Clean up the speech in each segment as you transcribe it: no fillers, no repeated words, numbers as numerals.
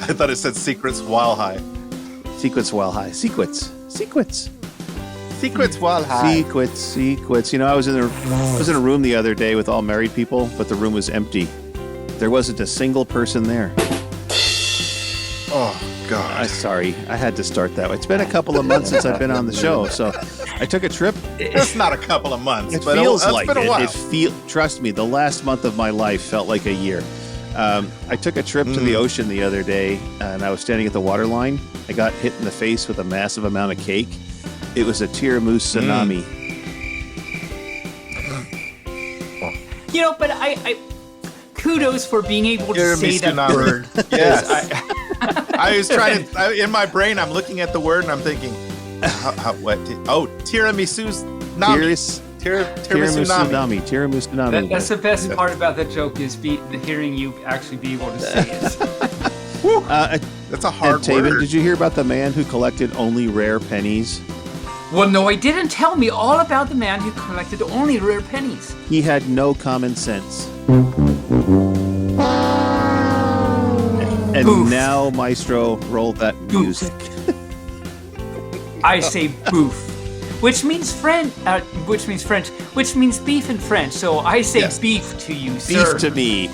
I thought it said secrets while high. Secrets while high. Secrets while high. Secrets. You know, I was in a room the other day with all married people, but the room was empty. There wasn't a single person there. Oh, God. I'm sorry. I had to start that way. It's been a couple of months since I've been on the show, so I took a trip. It's not a couple of months, It but feels it's like been a while. Trust me, the last month of my life felt like a year. I took a trip to the ocean the other day, and I was standing at the waterline. I got hit in the face with a massive amount of cake. It was a tiramisu tsunami. You know, but I kudos for being able to say that word. Yes. I was trying to, in my brain, I'm looking at the word and I'm thinking, what? Oh, tiramisu nami. Tiramisu nami. That's the best part about the joke is hearing you actually be able to say it. That's a hard word. Taebyn, did you hear about the man who collected only rare pennies? Well, no, I didn't. Tell me all about the man who collected only rare pennies. He had no common sense. And Boof. now, Maestro, roll that music. I say boof, which means French, which means beef in French. So I say beef to you, sir. Beef to me.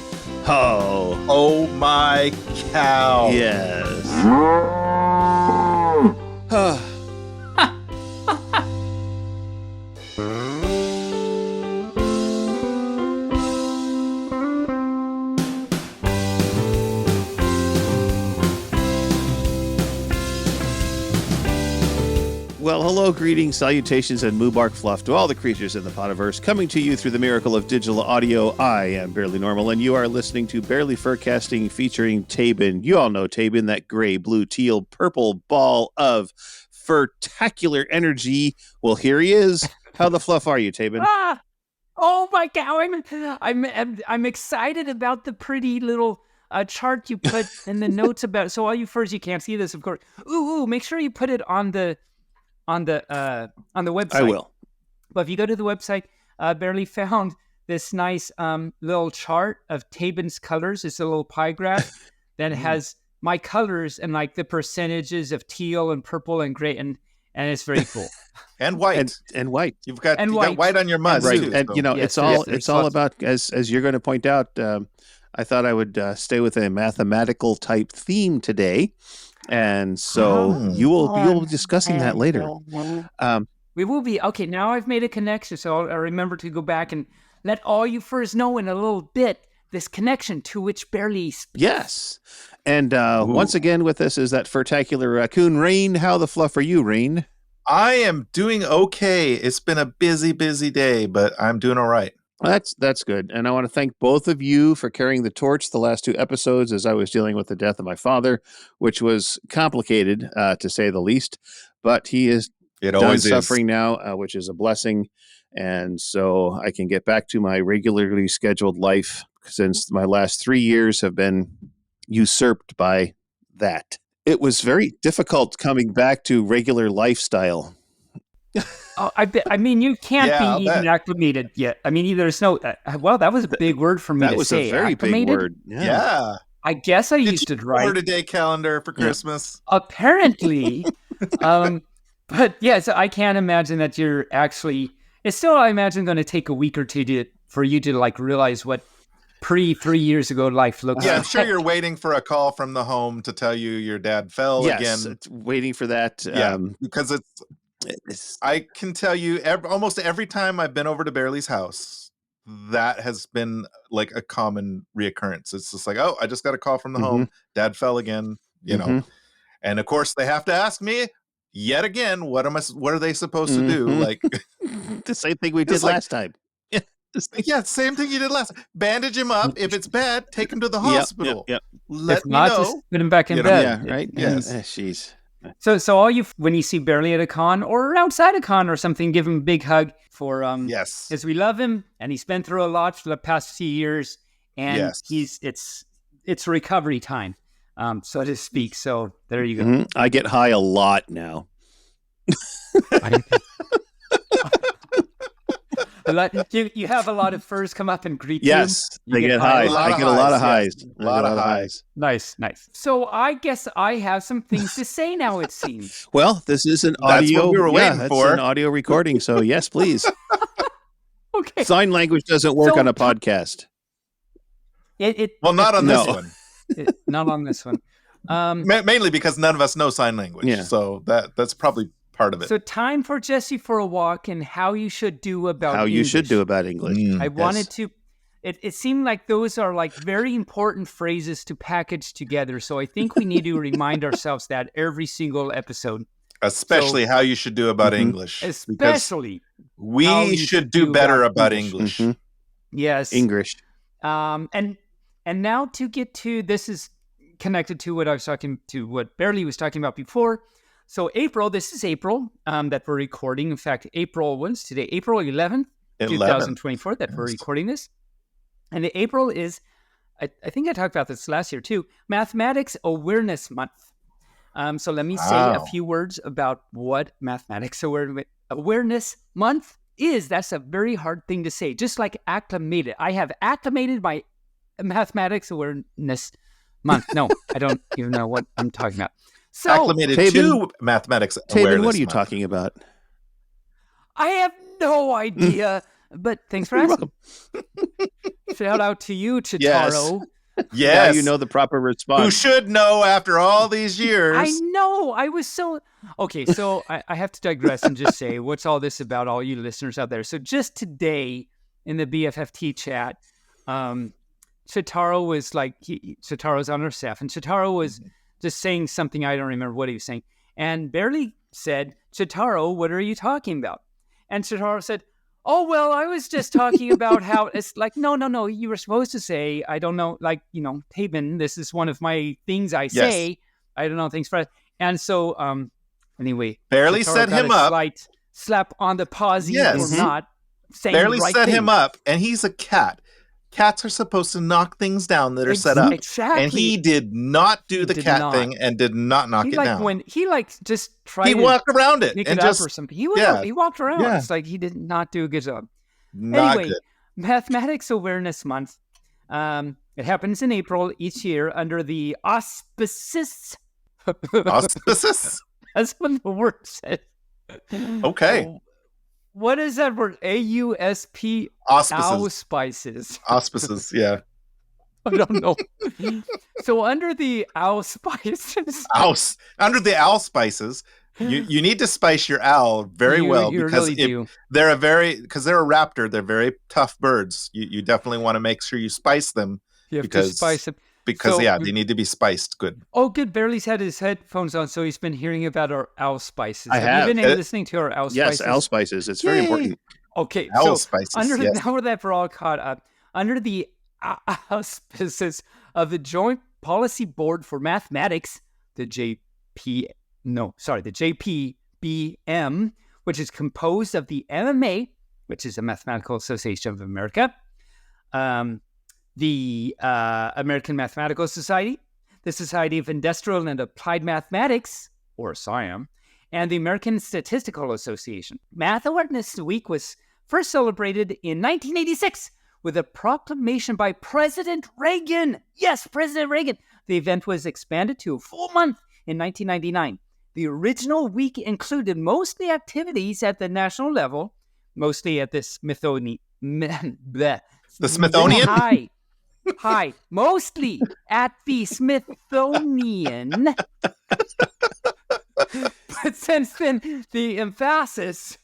Oh. Oh my cow. Yes. Well, hello, greetings, salutations, and Mubark Fluff to all the creatures in the Podiverse, coming to you through the miracle of digital audio. I am Barely Normal, and you are listening to Barely Furcasting featuring Taebyn. You all know Taebyn, that gray, blue, teal, purple ball of furtacular energy. Well, here he is. How the fluff are you, Taebyn? Oh my cow! I'm excited about the pretty little chart you put in the notes about. So all you furs, you can't see this, of course. Ooh! Make sure you put it on the website. I will. But if you go to the website, Barely found this nice little chart of Taebyn's colors. It's a little pie graph that has my colors and like the percentages of teal and purple and gray, and it's very cool. And white. And white. You've got white on your muzz, right. too. And, you know, yes, it's all about, as you're going to point out, I thought I would stay with a mathematical type theme today. And so you'll be discussing that later. We will be. Okay, now I've made a connection, so I'll remember to go back and let all you furs know in a little bit this connection to which Barely speaks. Yes. And once again with us is that furtacular raccoon, Rayne. How the fluff are you, Rayne? I am doing okay. It's been a busy day, but I'm doing all right. That's good. And I want to thank both of you for carrying the torch the last 2 episodes as I was dealing with the death of my father, which was complicated, to say the least. But he is done suffering now, which is a blessing. And so I can get back to my regularly scheduled life, since my last 3 years have been usurped by that. It was very difficult coming back to regular lifestyle. Oh, I mean, you can't be even acclimated yet. I mean, there's no. Well, that was a big word for me to say. That was a very acclimated? big word. Yeah. I guess I used it right. Order day calendar for Christmas. Apparently. But yeah, so I can't imagine that you're actually. It's still, I imagine, going to take a week or two for you to like realize what 3 years ago life looks like. Yeah, I'm sure you're waiting for a call from the home to tell you your dad fell again. Yes, waiting for that. Yeah, because I can tell you almost every time I've been over to Barely's house, that has been like a common reoccurrence. It's just like, oh, I just got a call from the home. Dad fell again, you know. And of course they have to ask me yet again, what are they supposed to do? Like the same thing we did last time. Yeah, same thing you did last. Bandage him up. If it's bad, take him to the hospital. Yep. Let if me not, know. just put him back in bed. Yeah, right? Yes. Jeez. So all you, when you see Barely at a con or outside a con or something, give him a big hug for yes, because we love him and he's been through a lot for the past few years, and it's recovery time, so to speak. So there you go. I get high a lot now. You have a lot of furs come up and greet Yes, They get highs. I get a lot of highs. Yes. A lot of highs. Nice. So I guess I have some things to say now, it seems. Well, this is an That's audio. what we were waiting that's for. an audio recording. So yes, please. Okay. Sign language doesn't work on a podcast. Well, not on this one. Not on this one. Mainly because none of us know sign language. Yeah. So that's probably part of it. So time for Jesse for a walk and how you should do about English. You should do about English. I wanted to. It seemed like those are like very important phrases to package together. So I think we need to remind ourselves that every single episode. Especially how you should do about English. Especially. We should do better about English. Mm-hmm. Yes. English. And now to get to, this is connected to what I was talking to, what Barely was talking about before. So this is April that we're recording. In fact, what is today? April 11th, 2024 that we're recording this. And April is, I think I talked about this last year too, Mathematics Awareness Month. So let me say a few words about what Mathematics Awareness Month is. That's a very hard thing to say, just like acclimated. I have acclimated my Mathematics Awareness Month. No, I don't even know what I'm talking about. So, acclimated to Mathematics Awareness Taebyn, what are you Month. talking about? I have no idea. But thanks for asking. Shout out to you, Cheetaro. Yes. Now you know the proper response. Who should know after all these years? I know. I was so... Okay, so I have to digress and just say, what's all this about, all you listeners out there? So just today in the BFFT chat, Cheetaro was like... Chitaro's on our staff, and Cheetaro was just saying something. I don't remember what he was saying. And Barely said, Cheetaro, what are you talking about? And Cheetaro said... Oh, well, I was just talking about how it's like, no. You were supposed to say, I don't know, like, Taebyn, this is one of my things I say. I don't know things for it. And so, anyway. Barely set him up. Slight slap on the pausey for not saying Barely the right set thing. him up, and he's a cat. Cats are supposed to knock things down that are set up. Exactly. And he did not do the cat thing and did not knock it down. When he just tried he walked around it pick and it just up or something. He walked around. Yeah. It's like he did not do a good job. Not anyway, good. Mathematics Awareness Month. It happens in April each year under the auspices. Auspices? That's what the word says. Okay. What is that word? AUSP? Auspices. Auspices, yeah. I don't know. So under the auspices. Under the allspices, you need to spice your owl very well because they're a raptor. They're very tough birds. You definitely want to make sure you spice them. You have to spice them. Because they need to be spiced good. Oh, good. Barely's had his headphones on, so he's been hearing about our spices. Have you been listening to our spices? Yes, allspices. It's very important. Okay, spices, now that we're all caught up, under the auspices of the Joint Policy Board for Mathematics, the JPBM, which is composed of the MMA, which is the Mathematical Association of America, the American Mathematical Society, the Society of Industrial and Applied Mathematics, or SIAM, and the American Statistical Association. Math Awareness Week was first celebrated in 1986 with a proclamation by President Reagan. Yes, President Reagan. The event was expanded to a full month in 1999. The original week included mostly activities at the national level, mostly at the Smithsonian. The Smithsonian? Hi, mostly at the Smithsonian. But since then, the emphasis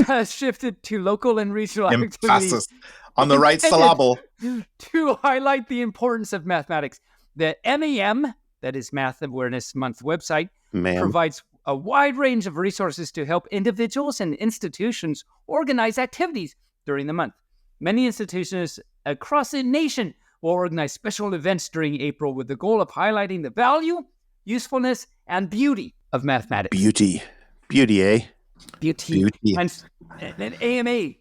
has shifted to local and regional activities. On the right syllable. To highlight the importance of mathematics. The MAM, that is Math Awareness Month website, provides a wide range of resources to help individuals and institutions organize activities during the month. Many institutions across the nation will organize special events during April with the goal of highlighting the value, usefulness, and beauty of mathematics. Beauty, eh? Beauty. And AMA,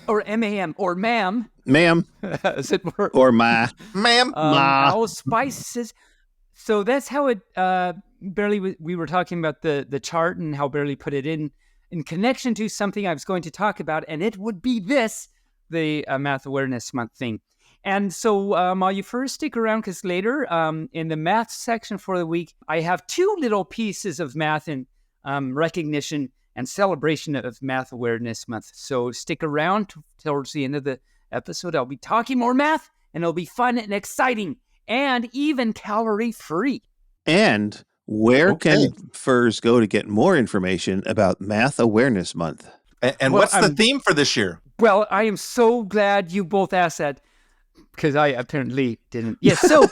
or MAM, or MAM. Ma'am. As it were. Or ma. Ma'am. All spices. So that's how it, Barely, we were talking about the chart and how Barely put it in connection to something I was going to talk about, and it would be this, the Math Awareness Month thing. And so while you first stick around, because later in the math section for the week, I have 2 little pieces of math in recognition and celebration of Math Awareness Month. So stick around towards the end of the episode. I'll be talking more math, and it'll be fun and exciting and even calorie-free. And where can furs go to get more information about Math Awareness Month? And what's the theme for this year? Well, I am so glad you both asked that, because I apparently didn't. Yes, so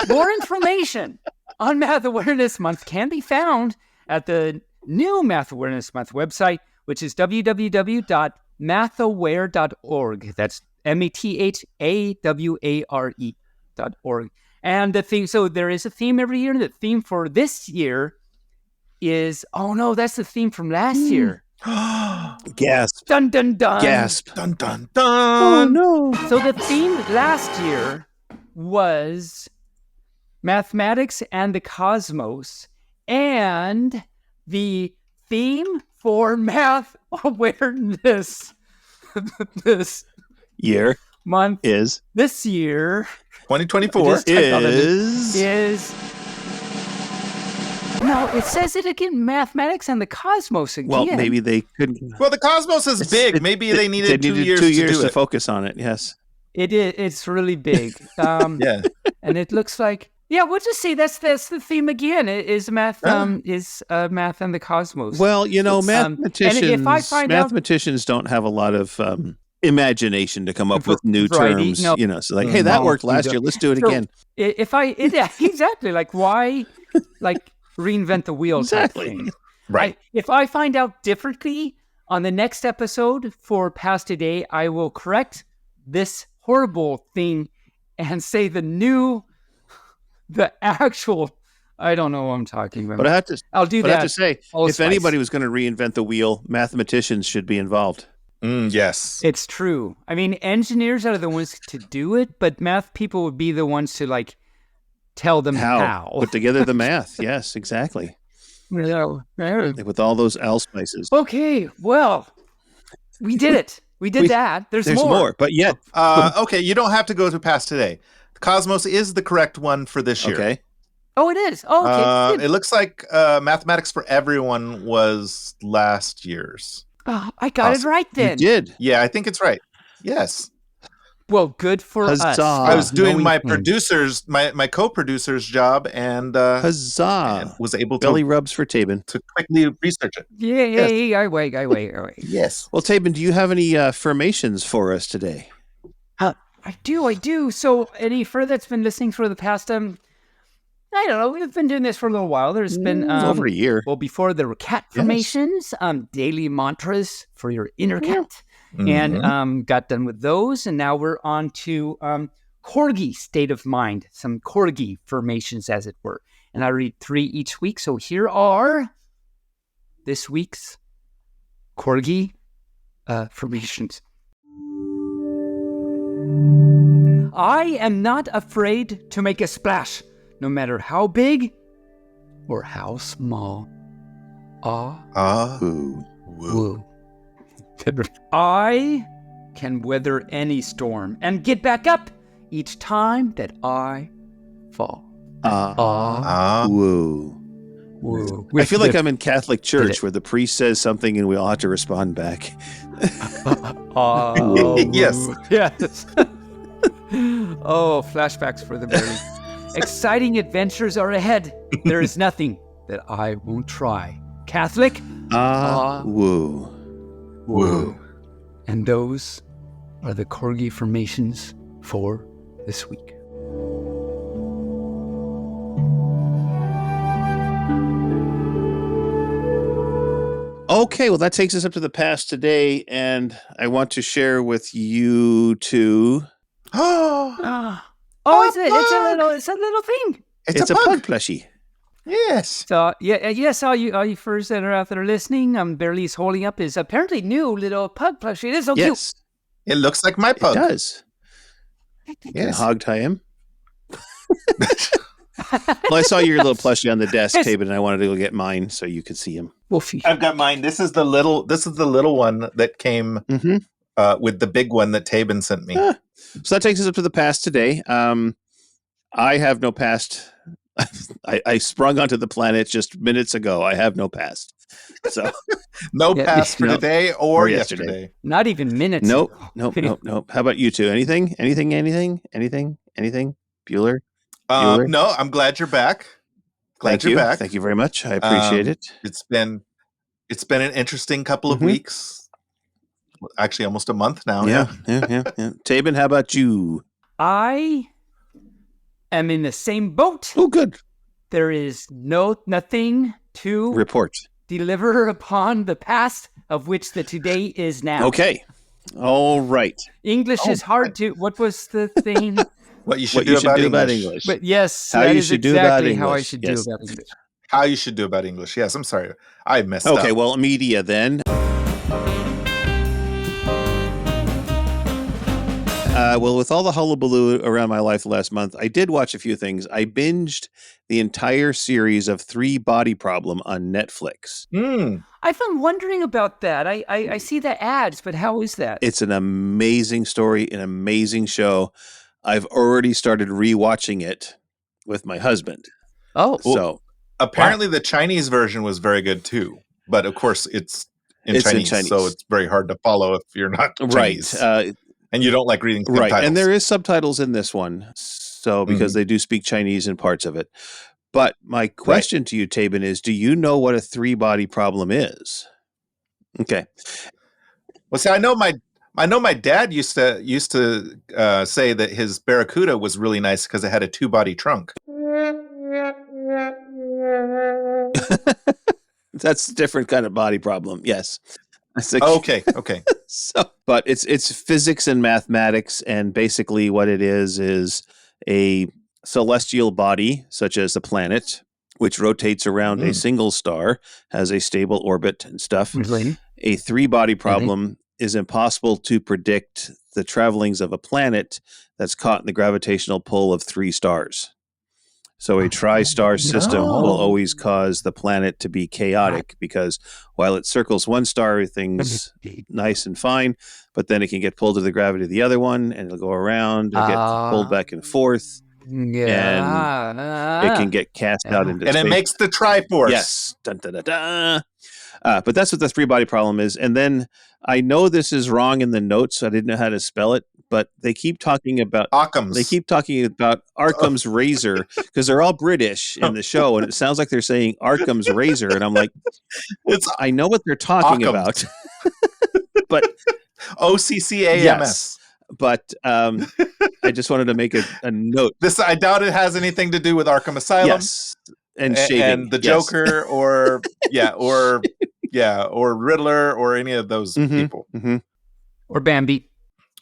more information on Math Awareness Month can be found at the new Math Awareness Month website, which is www.mathaware.org. That's METHAWARE.org. And the theme, so there is a theme every year. The theme for this year is, oh no, that's the theme from last year. Gasp. Dun, dun, dun. Gasp. Dun, dun, dun. Oh, no. So the theme last year was mathematics and the cosmos. And the theme for Math Awareness this year month is this year 2024 is no, it says it again, mathematics and the cosmos again. Well, maybe they couldn't. Well, the cosmos is big. Maybe they needed 2 years to do it. Focus on it. Yes, it is. It's really big. Yeah, and it looks like we'll just say that's the theme again. It is math. Math and the cosmos. Well, mathematicians don't have a lot of imagination to come up with new terms. No. So like, hey, that worked last year. Let's do it again. Exactly, like why, like reinvent the wheel type thing. Right. If I find out differently on the next episode for Past Today, I will correct this horrible thing and say the actual. I don't know what I'm talking about. But I'll do that. I have to say, if spice. Anybody was going to reinvent the wheel, mathematicians should be involved. Yes. It's true. I mean, engineers are the ones to do it, but math people would be the ones to like tell them how. Put together the math. Yes, exactly. With all those allspices. Okay, well, we did it. We did that. There's more. But yet. Okay, you don't have to go to Past Today. The cosmos is the correct one for this year. Okay. Oh, it is. Oh, okay. It looks like Mathematics for Everyone was last year's. Oh, I got it right then. You did. Yeah, I think it's right. Yes. Well, good for us. I was doing my producer's, my co-producer's job, and huzzah! And was able to belly rubs for Taebyn to quickly research it. Yeah. I wait. Yes. Well, Taebyn, do you have any formations for us today? I do. So, any further that's been listening for the past I don't know. We've been doing this for a little while. There's been over a year. Well, before there were cat formations, daily mantras for your inner cat, and got done with those, and now we're on to corgi state of mind, some corgi formations, as it were. And I read 3 each week. So here are this week's corgi formations. I am not afraid to make a splash, no matter how big or how small. Woo. I can weather any storm and get back up each time that I fall. Woo. I feel like I'm in Catholic Church where the priest says something and we all have to respond back. Yes. Oh, flashbacks for the Barry. Exciting adventures are ahead. There is nothing that I won't try. Catholic? Woo. And those are the corgi formations for this week. Okay, well, that takes us up to the past today, and I want to share with you two. It's a little thing. It's a pug plushie. Yes. So yes, all you furs that are out there listening, Barely's holding up his apparently new little pug plushie. It is so cute. It looks like my pug. It does. Yes. Hog tie him. Well, I saw your little plushie on the desk, Taebyn, and I wanted to go get mine so you could see him. Wolfie. I've got mine. This is the little one that came with the big one that Taebyn sent me. So that takes us up to the past today. I have no past. I sprung onto the planet just minutes ago. I have no past. So no past for today or yesterday. Not even minutes. Nope. How about you two? Anything? Bueller? No, I'm glad you're back. Thank you very much. I appreciate it. It's been an interesting couple of weeks. Actually, almost a month now. Yeah. Taebyn, how about you? I am in the same boat. Oh, good. There is nothing to report. Deliver upon the past of which the today is now. Okay. All right. English is hard to. What was the thing? What you should do about English. But yes, how that you is should exactly do about how I English. should Yes. do about English. How you should do about English. Yes, I'm sorry. I messed up. Okay, well, media then. Well, with all the hullabaloo around my life last month, I did watch a few things. I binged the entire series of 3 Body Problem on Netflix. I've been wondering about that. I see the ads, but how is that? It's an amazing story, an amazing show. I've already started rewatching it with my husband. Oh, so apparently the Chinese version was very good too. But of course, it's in Chinese, so it's very hard to follow if you're not Chinese. Right. And you don't like reading subtitles. Right, and there is subtitles in this one, so because they do speak Chinese in parts of it. But my question to you, Taebyn, is: do you know what a 3-body problem is? Okay. Well, see, I know my dad used to say that his Barracuda was really nice because it had a 2-body trunk. That's a different kind of body problem. Yes. Okay. So, but it's physics and mathematics, and basically what it is a celestial body, such as a planet, which rotates around a single star, has a stable orbit and stuff. Really? A 3-body problem is impossible to predict the travelings of a planet that's caught in the gravitational pull of 3 stars. So a tri-star system will always cause the planet to be chaotic because while it circles one star, everything's nice and fine, but then it can get pulled to the gravity of the other one, and it'll go around and get pulled back and forth. Yeah. And it can get cast out into space. And it makes the Triforce. Yes. Dun, dun, dun, dun. But that's what the 3-body problem is. And then I know this is wrong in the notes, so I didn't know how to spell it, but they keep talking about Occam's. They keep talking about Arkham's razor because they're all British in the show, and it sounds like they're saying Arkham's razor, and I'm like, I know what they're talking about, but OCCAMS. Yes, but I just wanted to make a note. I doubt it has anything to do with Arkham Asylum. Yes, and shaving, and the Joker, or Riddler, or any of those people, or Bambi.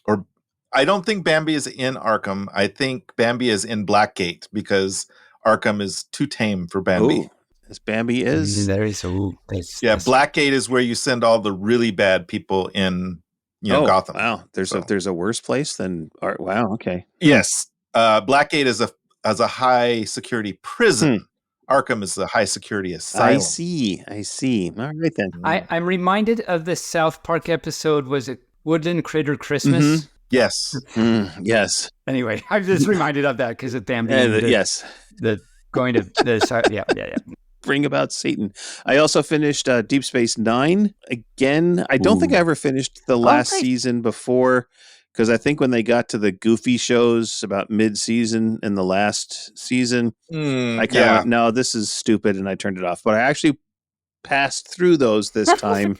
Or I don't think Bambi is in Arkham. I think Bambi is in Blackgate because Arkham is too tame for Bambi. As Bambi is, there is. Blackgate is where you send all the really bad people in. Gotham. Wow, there's a worse place than wow. Okay. Yes, Blackgate is a high security prison. Arkham is a high security asylum. I see. All right then. I'm reminded of the South Park episode. Was it Woodland Critter Christmas? Yes. Yes. Anyway, I'm just reminded of that because of Bambi. Yes. The going to the yeah. Bring about Satan. I also finished Deep Space Nine again. I don't think I ever finished the last season before, because I think when they got to the goofy shows about mid-season in the last season, I kind of went, no, this is stupid, and I turned it off. But I actually passed through those this time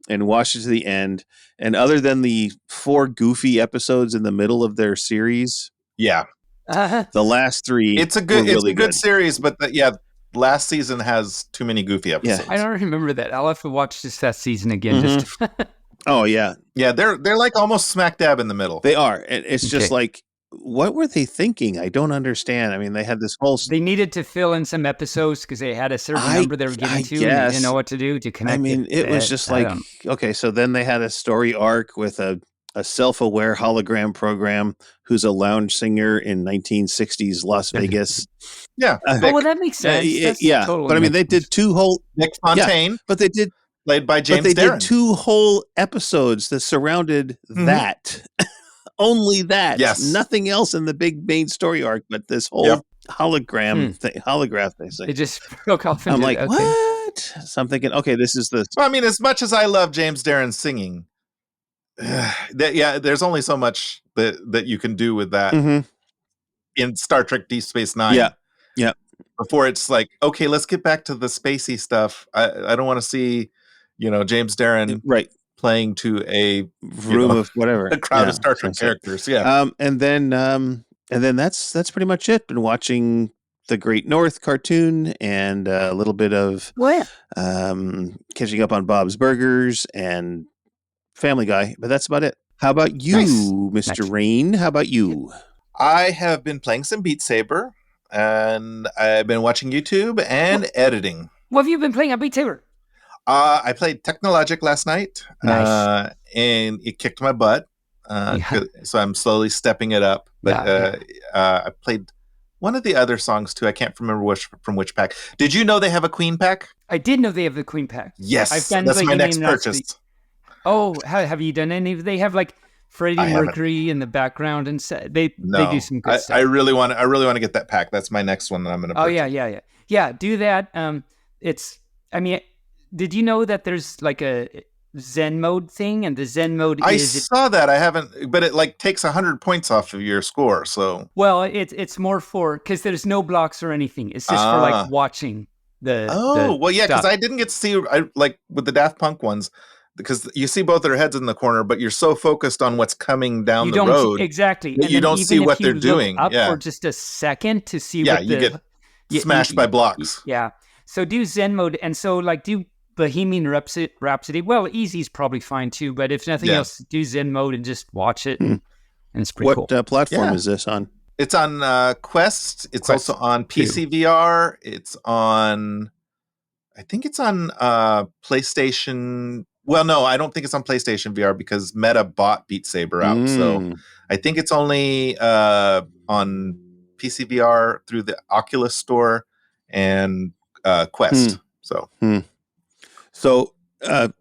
and watched it to the end. And other than the 4 goofy episodes in the middle of their series, the last 3 it's a good series, but last season has too many goofy episodes. I don't remember that. I'll have to watch that season again. Oh yeah, they're like almost smack dab in the middle. They are, and it's just like, what were they thinking? I don't understand. I mean, they had this whole. They needed to fill in some episodes because they had a certain number they were getting to, and they didn't know what to do to connect. I mean, it was just like, okay, so then they had a story arc with a self-aware hologram program who's a lounge singer in 1960s Las Vegas. Well, that makes sense. But I mean, they did 2 whole Nick Fontaine. but they Played by James But they Darren. did 2 whole episodes that surrounded that. Only that. Yes. Nothing else in the big main story arc, but this whole holograph thing. It just broke off into I'm like, what? So I'm thinking, okay, this is the... Well, I mean, as much as I love James Darren singing, there's only so much that you can do with that in Star Trek Deep Space Nine. Yeah. Before it's like, okay, let's get back to the spacey stuff. I don't want to see, James Darren playing to a room of whatever, a crowd of Star Trek characters. Yeah. And then that's pretty much it. Been watching the Great North cartoon and a little bit of catching up on Bob's Burgers and Family Guy, but that's about it. How about you, Mr. Rayne? How about you? I have been playing some Beat Saber, and I've been watching YouTube and editing. What have you been playing on Beat Saber? I played Technologic last night, and it kicked my butt. So I'm slowly stepping it up. But I played one of the other songs too. I can't remember from which pack. Did you know they have a Queen pack? I did know they have the Queen pack. Yes, that's my next purchase. Oh, have you done any? They have like Freddie Mercury in the background, and they do some good stuff. I really want to get that pack. That's my next one that I'm going to purchase. Oh yeah. Do that. Did you know that there's like a Zen mode thing, and the Zen mode I saw that. I haven't, but it like takes 100 points off of your score. So it's more for because there's no blocks or anything. It's just for like watching the. Because I didn't get to see like with the Daft Punk ones. Because you see both their heads in the corner, but you're so focused on what's coming down the road. Exactly. That you don't see what they're doing. Up for just a second to see what you get smashed by blocks. Yeah. So do Zen mode. And so like do Bohemian Rhapsody. Well, easy's probably fine too. But if nothing else, do Zen mode and just watch it. And it's pretty cool. What platform is this on? It's on Quest. It's also on PC VR. It's on... I think it's on PlayStation... Well, no, I don't think it's on PlayStation VR because Meta bought Beat Saber out. So I think it's only on PC VR through the Oculus Store and Quest. So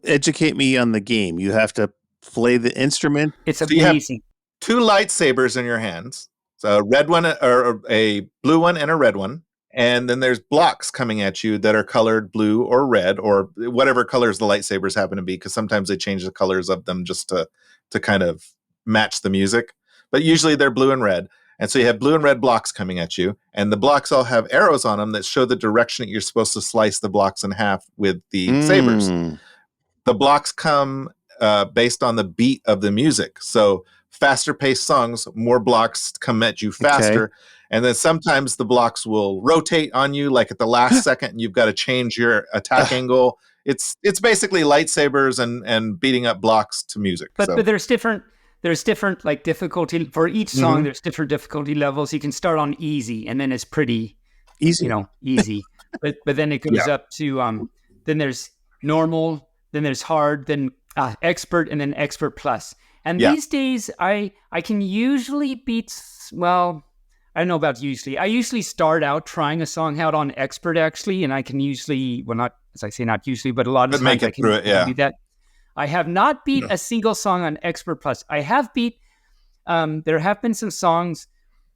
educate me on the game. You have to play the instrument. It's amazing. 2 lightsabers in your hands. So a red one, or a blue one and a red one. And then there's blocks coming at you that are colored blue or red or whatever colors the lightsabers happen to be, because sometimes they change the colors of them just to kind of match the music. But usually they're blue and red. And so you have blue and red blocks coming at you. And the blocks all have arrows on them that show the direction that you're supposed to slice the blocks in half with the sabers. The blocks come based on the beat of the music. So faster paced songs, more blocks come at you faster. Okay. And then sometimes the blocks will rotate on you, like at the last second, and you've got to change your attack angle. It's basically lightsabers and beating up blocks to music. But there's different like difficulty for each song. There's different difficulty levels. You can start on easy, and then it's pretty easy, easy. but then it goes up to then there's normal, then there's hard, then expert, and then expert plus. And these days, I can usually beat I don't know about usually. I usually start out trying a song out on expert actually, and I can usually, well, not as I say, not usually, but a lot of times I can do that. I have not beat a single song on expert plus. I have beat. There have been some songs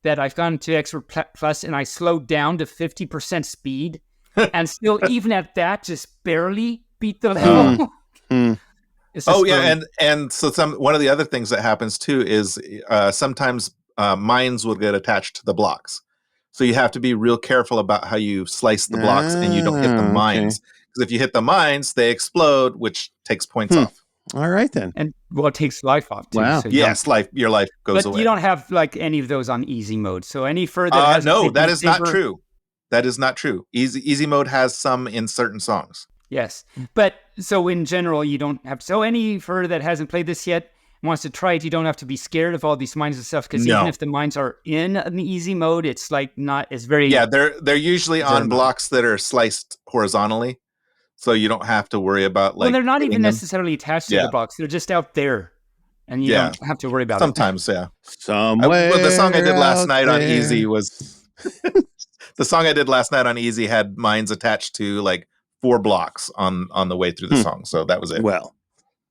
that I've gone to expert plus, and I slowed down to 50% speed, and still, even at that, just barely beat the level. And so one of the other things that happens too is sometimes. Mines will get attached to the blocks. So you have to be real careful about how you slice the blocks and you don't hit the mines. Because if you hit the mines, they explode, which takes points off. All right, then. And it takes life off, too. Wow. So your life goes away. But you don't have like any of those on easy mode. So any further... No, that is not true. That is not true. Easy mode has some in certain songs. Yes. But so in general, you don't have... So any further that hasn't played this yet, wants to try it, you don't have to be scared of all these mines and stuff, because even if the mines are in an easy mode, it's like it's very they're usually on blocks that are sliced horizontally, so you don't have to worry about they're not even necessarily attached to the blocks, they're just out there, and you don't have to worry about sometimes it. Somewhere the song I did last night on easy was the song I did last night on easy had mines attached to like 4 blocks on the way through the song. So that was it. Well,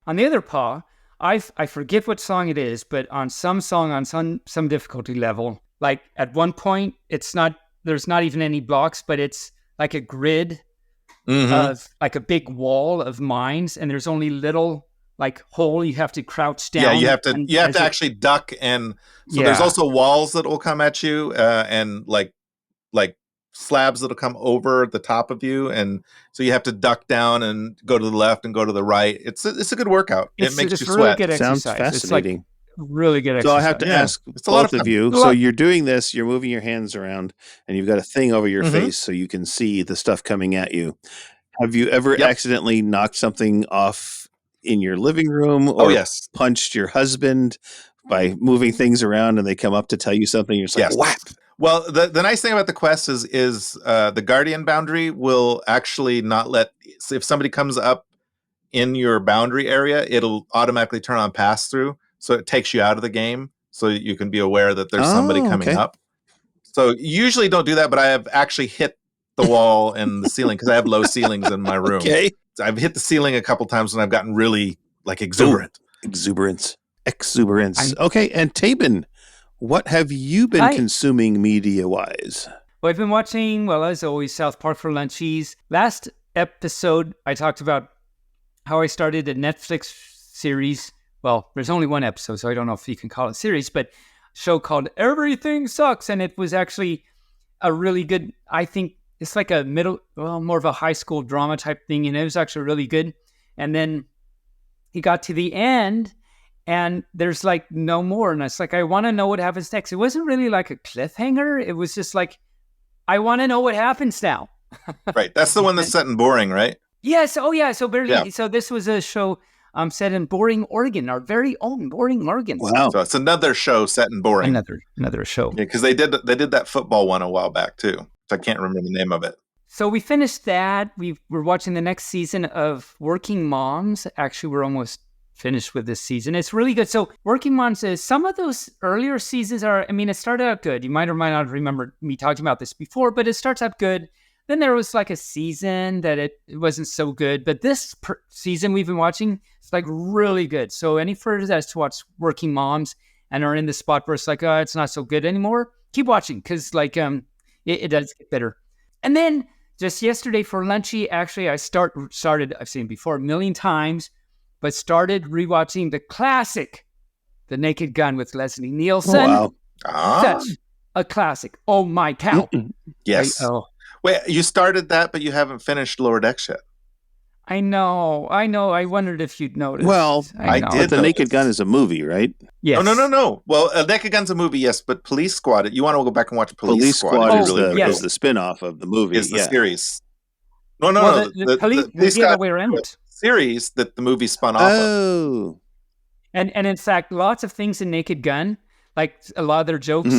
on the other paw, I forget what song it is, but on some song on some difficulty level, like at one point there's not even any blocks, but it's like a grid of like a big wall of mines, and there's only little like hole you have to crouch down. Yeah, you have to actually duck, and so there's also walls that will come at you, and like slabs that'll come over the top of you, and so you have to duck down and go to the left and go to the right. It's a good workout. It makes you really sweat. good exercise. Sounds fascinating. It's like really good exercise. So I have to ask both of you. So you're doing this, you're moving your hands around, and you've got a thing over your face so you can see the stuff coming at you. Have you ever accidentally knocked something off in your living room, or punched your husband by moving things around, and they come up to tell you something? You're just like, whap. Well, the nice thing about the quest is the guardian boundary will actually not let, if somebody comes up in your boundary area, it'll automatically turn on pass through, so it takes you out of the game, so you can be aware that there's somebody coming up. So usually don't do that, but I have actually hit the wall and the ceiling because I have low ceilings in my room. So I've hit the ceiling a couple times when I've gotten really like exuberant. Exuberance. Okay, and Taebyn, what have you been consuming media-wise? Well, I've been watching, as always, South Park for Lunchies. Last episode, I talked about how I started a Netflix series. Well, there's only one episode, so I don't know if you can call it a series, but a show called Everything Sucks. And it was actually a really good, I think it's like a more of a high school drama type thing. And it was actually really good. And then he got to the end, and there's like no more. And it's like, I want to know what happens next. It wasn't really like a cliffhanger. It was just like, I want to know what happens now. Right. That's the one that's set in Boring, right? Yes. Oh, yeah. So so this was a show set in Boring, Oregon, our very own Boring, Oregon. Wow. So it's another show set in Boring. Another show. Yeah, because they did that football one a while back too. So I can't remember the name of it. So we finished that. We're watching the next season of Working Moms. Actually, we're almost finished with this season. It's really good. So Working Moms is, some of those earlier seasons it started out good. You might or might not remember me talking about this before, but it starts out good. Then there was like a season that it wasn't so good. But this season we've been watching, it's like really good. So any further that's to watch Working Moms and are in the spot where it's like, it's not so good anymore, keep watching, because like it does get better. And then just yesterday for Lunchy, actually I started, I've seen it before a million times, but started rewatching the classic, The Naked Gun with Leslie Nielsen. Oh, wow. Such a classic. Oh my cow. Yes. Wait, you started that, but you haven't finished Lower Decks yet. I know. I wondered if you'd noticed. Well, I did. But The Naked Gun is a movie, right? Yes. No. Well, Naked Gun's a movie, yes, but Police Squad, you want to go back and watch Police Squad. Is the spin-off of the movie. Is the series. No. The Police Squad, the other way around it. Series that the movie spun off of. And in fact, lots of things in Naked Gun, like a lot of their jokes,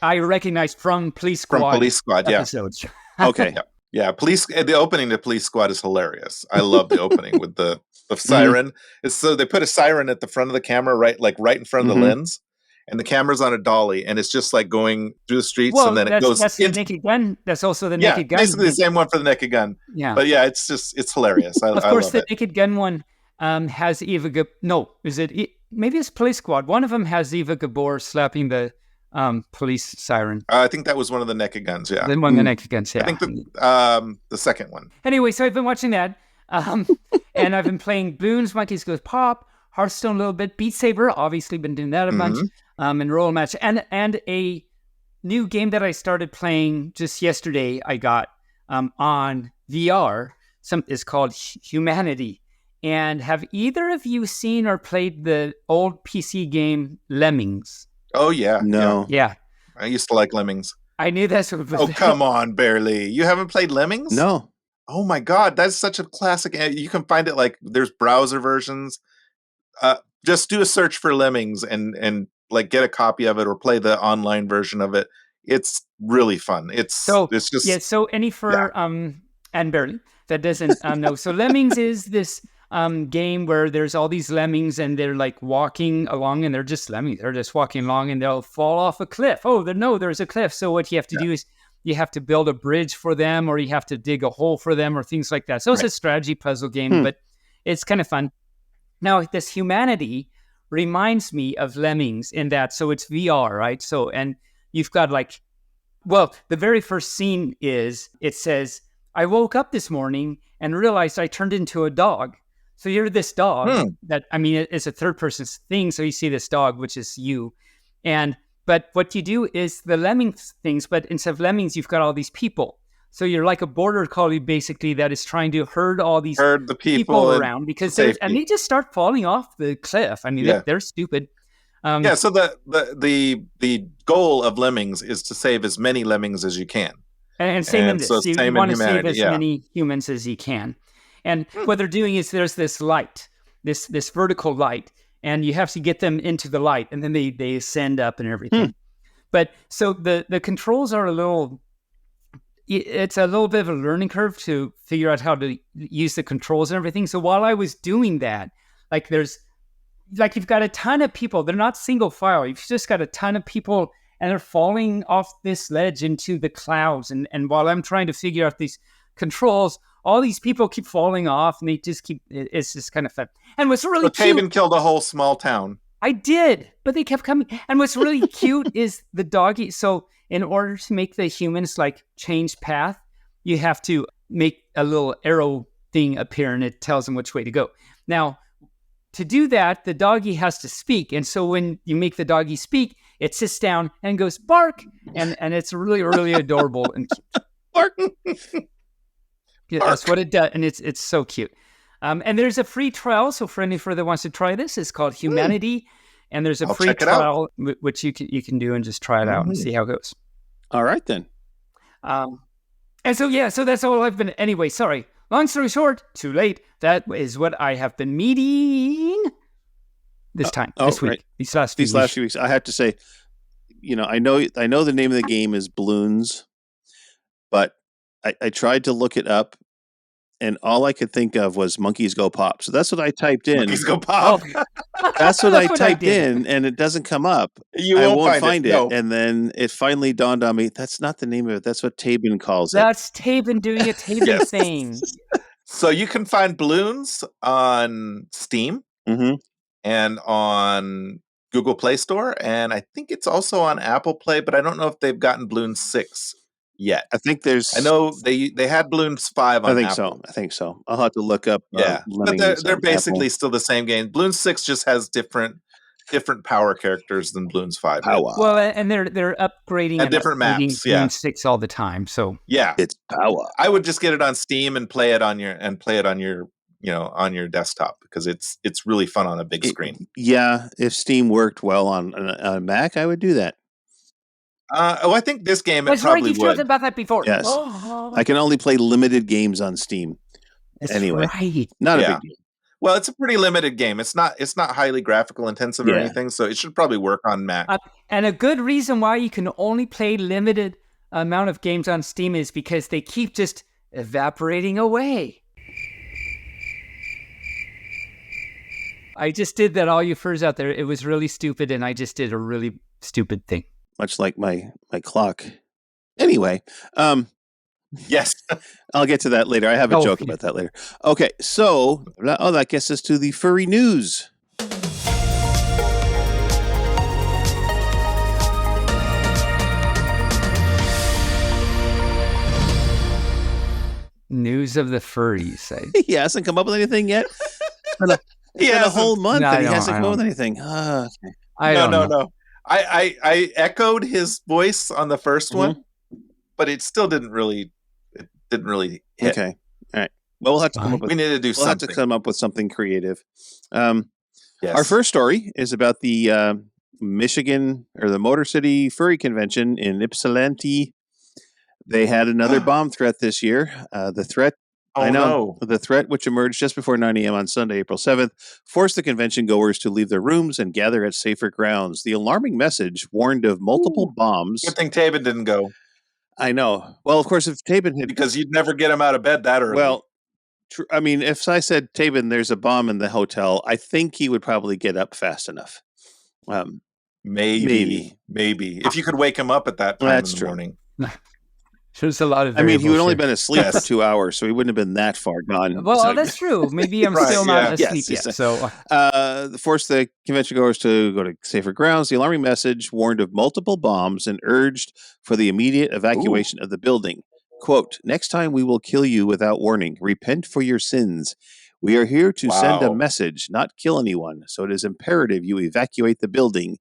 I recognize from Police Squad episodes. Okay. Yeah, the opening to Police Squad is hilarious. I love the opening with the siren. It's so they put a siren at the front of the camera, right in front of the lens, and the camera's on a dolly, and it's just like going through the streets, and then it goes. That's the Naked Gun. That's also the Naked Gun. Basically the same one for the Naked Gun. Yeah, but yeah, it's hilarious. Of course, the love it. Naked Gun one has Eva. Maybe it's Police Squad. One of them has Eva Gabor slapping the police siren. I think that was one of the Naked Guns. Yeah, then one of the Naked Guns. Yeah, I think the second one. Anyway, so I've been watching that, and I've been playing Bloons Monkeys Goes Pop, Hearthstone a little bit, Beat Saber. Obviously, been doing that a bunch. And Roll Match, and a new game that I started playing just yesterday. I got on VR. It's called Humanity. And have either of you seen or played the old PC game Lemmings? Oh, yeah. No. Yeah. I used to like Lemmings. I knew that's what it was. Oh, come on, Barely. You haven't played Lemmings? No. Oh, my God. That's such a classic. You can find it there's browser versions. Just do a search for Lemmings and like get a copy of it or play the online version of it. It's really fun. So any and Barely that doesn't know. So Lemmings is this game where there's all these lemmings and they're like walking along and they're just lemmings. They're just walking along and they'll fall off a cliff. Oh, there's a cliff. So what you have to do is you have to build a bridge for them, or you have to dig a hole for them, or things like that. So it's a strategy puzzle game, but it's kind of fun. Now, this humanity reminds me of Lemmings in that, so it's VR, right? So, and you've got like, well, the very first scene is, it says, I woke up this morning and realized I turned into a dog. So you're this dog that, I mean, it's a third person thing. So you see this dog, which is you. But what you do is the lemmings things, but instead of lemmings, you've got all these people. So you're like a border collie, basically, that is trying to herd all these the people around, because they just start falling off the cliff. I mean, they're stupid. So the goal of Lemmings is to save as many lemmings as you can. And same in this. So you want to save as many humans as you can. And what they're doing is there's this light, this vertical light, and you have to get them into the light, and then they ascend up and everything. But so the controls are it's a little bit of a learning curve to figure out how to use the controls and everything. So while I was doing that, you've got a ton of people. They're not single file. You've just got a ton of people, and they're falling off this ledge into the clouds. And while I'm trying to figure out these controls, all these people keep falling off, and they just keep. It's just kind of fun. And what's really cute, Taebyn killed a whole small town. I did, but they kept coming. And what's really cute is the doggy. So in order to make the humans change path, you have to make a little arrow thing appear, and it tells them which way to go. Now, to do that, the doggy has to speak. And so when you make the doggy speak, it sits down and goes bark. And it's really, really adorable and cute. Bark. Yeah, that's what it does. And it's so cute. And there's a free trial. So for any further wants to try this, it's called Humanity. And there's a free trial, which you can do and just try it out and see how it goes. All right, then. And so that's all I've been. Anyway, sorry. Long story short, too late. That is what I have been meeting this week. Right. These last few weeks. I have to say, I know the name of the game is Bloons, but I tried to look it up, and all I could think of was Monkeys Go Pop. So that's what I typed in. Monkeys Go Pop. That's what I typed in, and it doesn't come up. I won't find it. No. And then it finally dawned on me, that's not the name of it. That's what Taebyn calls it. That's Taebyn doing a Taebyn thing. So you can find Bloons on Steam and on Google Play Store, and I think it's also on Apple Play, but I don't know if they've gotten Bloons 6 yet. I think I know they had Bloons 5 on Apple. I think so. I'll have to look up. But they're basically still the same game. Bloons 6 just has different power characters than Bloons 5. Well, and they're upgrading at different maps. Bloons 6 all the time. So it's power. I would just get it on Steam and play it on your on your desktop, because it's really fun on a big screen. Yeah, if Steam worked well on a Mac, I would do that. I think this game it probably would. You've talked about that before. Yes, I can only play limited games on Steam. That's anyway, right. Not a big deal. Well, it's a pretty limited game. It's not highly graphical intensive or anything, so it should probably work on Mac. And a good reason why you can only play limited amount of games on Steam is because they keep just evaporating away. I just did that, all you furs out there. It was really stupid, and I just did a really stupid thing. Much like my clock. Anyway, yes. I'll get to that later. I have a joke about that later. Okay, so that gets us to the furry news. News of the furries. He hasn't come up with anything yet. It's been a whole month and he hasn't come up with anything. Okay. No. I echoed his voice on the first one, but it still didn't really hit. Okay. All right. Well, we'll have to come up with. We need to do something. We'll have to come up with something creative. Yes. Our first story is about the Michigan or the Motor City Furry Convention in Ypsilanti. They had another bomb threat this year. The threat. The threat, which emerged just before 9 a.m. on Sunday, April 7th, forced the convention goers to leave their rooms and gather at safer grounds. The alarming message warned of multiple bombs. Good thing Taebyn didn't go. I know. Well, of course, if Taebyn had... Because you'd never get him out of bed that early. Well, I mean, if I said, Taebyn, there's a bomb in the hotel, I think he would probably get up fast enough. Maybe. If you could wake him up at that time in the morning. There's a lot of I mean, he would variables only here. been asleep for 2 hours, so he wouldn't have been that far gone. Well, So- that's true. Maybe I'm Right, still not yeah. asleep Yes, yet. So forced the convention goers to go to safer grounds. The alarming message warned of multiple bombs and urged for the immediate evacuation of the building. Quote, next time we will kill you without warning. Repent for your sins. We are here to send a Wow. message, not kill anyone. So it is imperative you evacuate the building,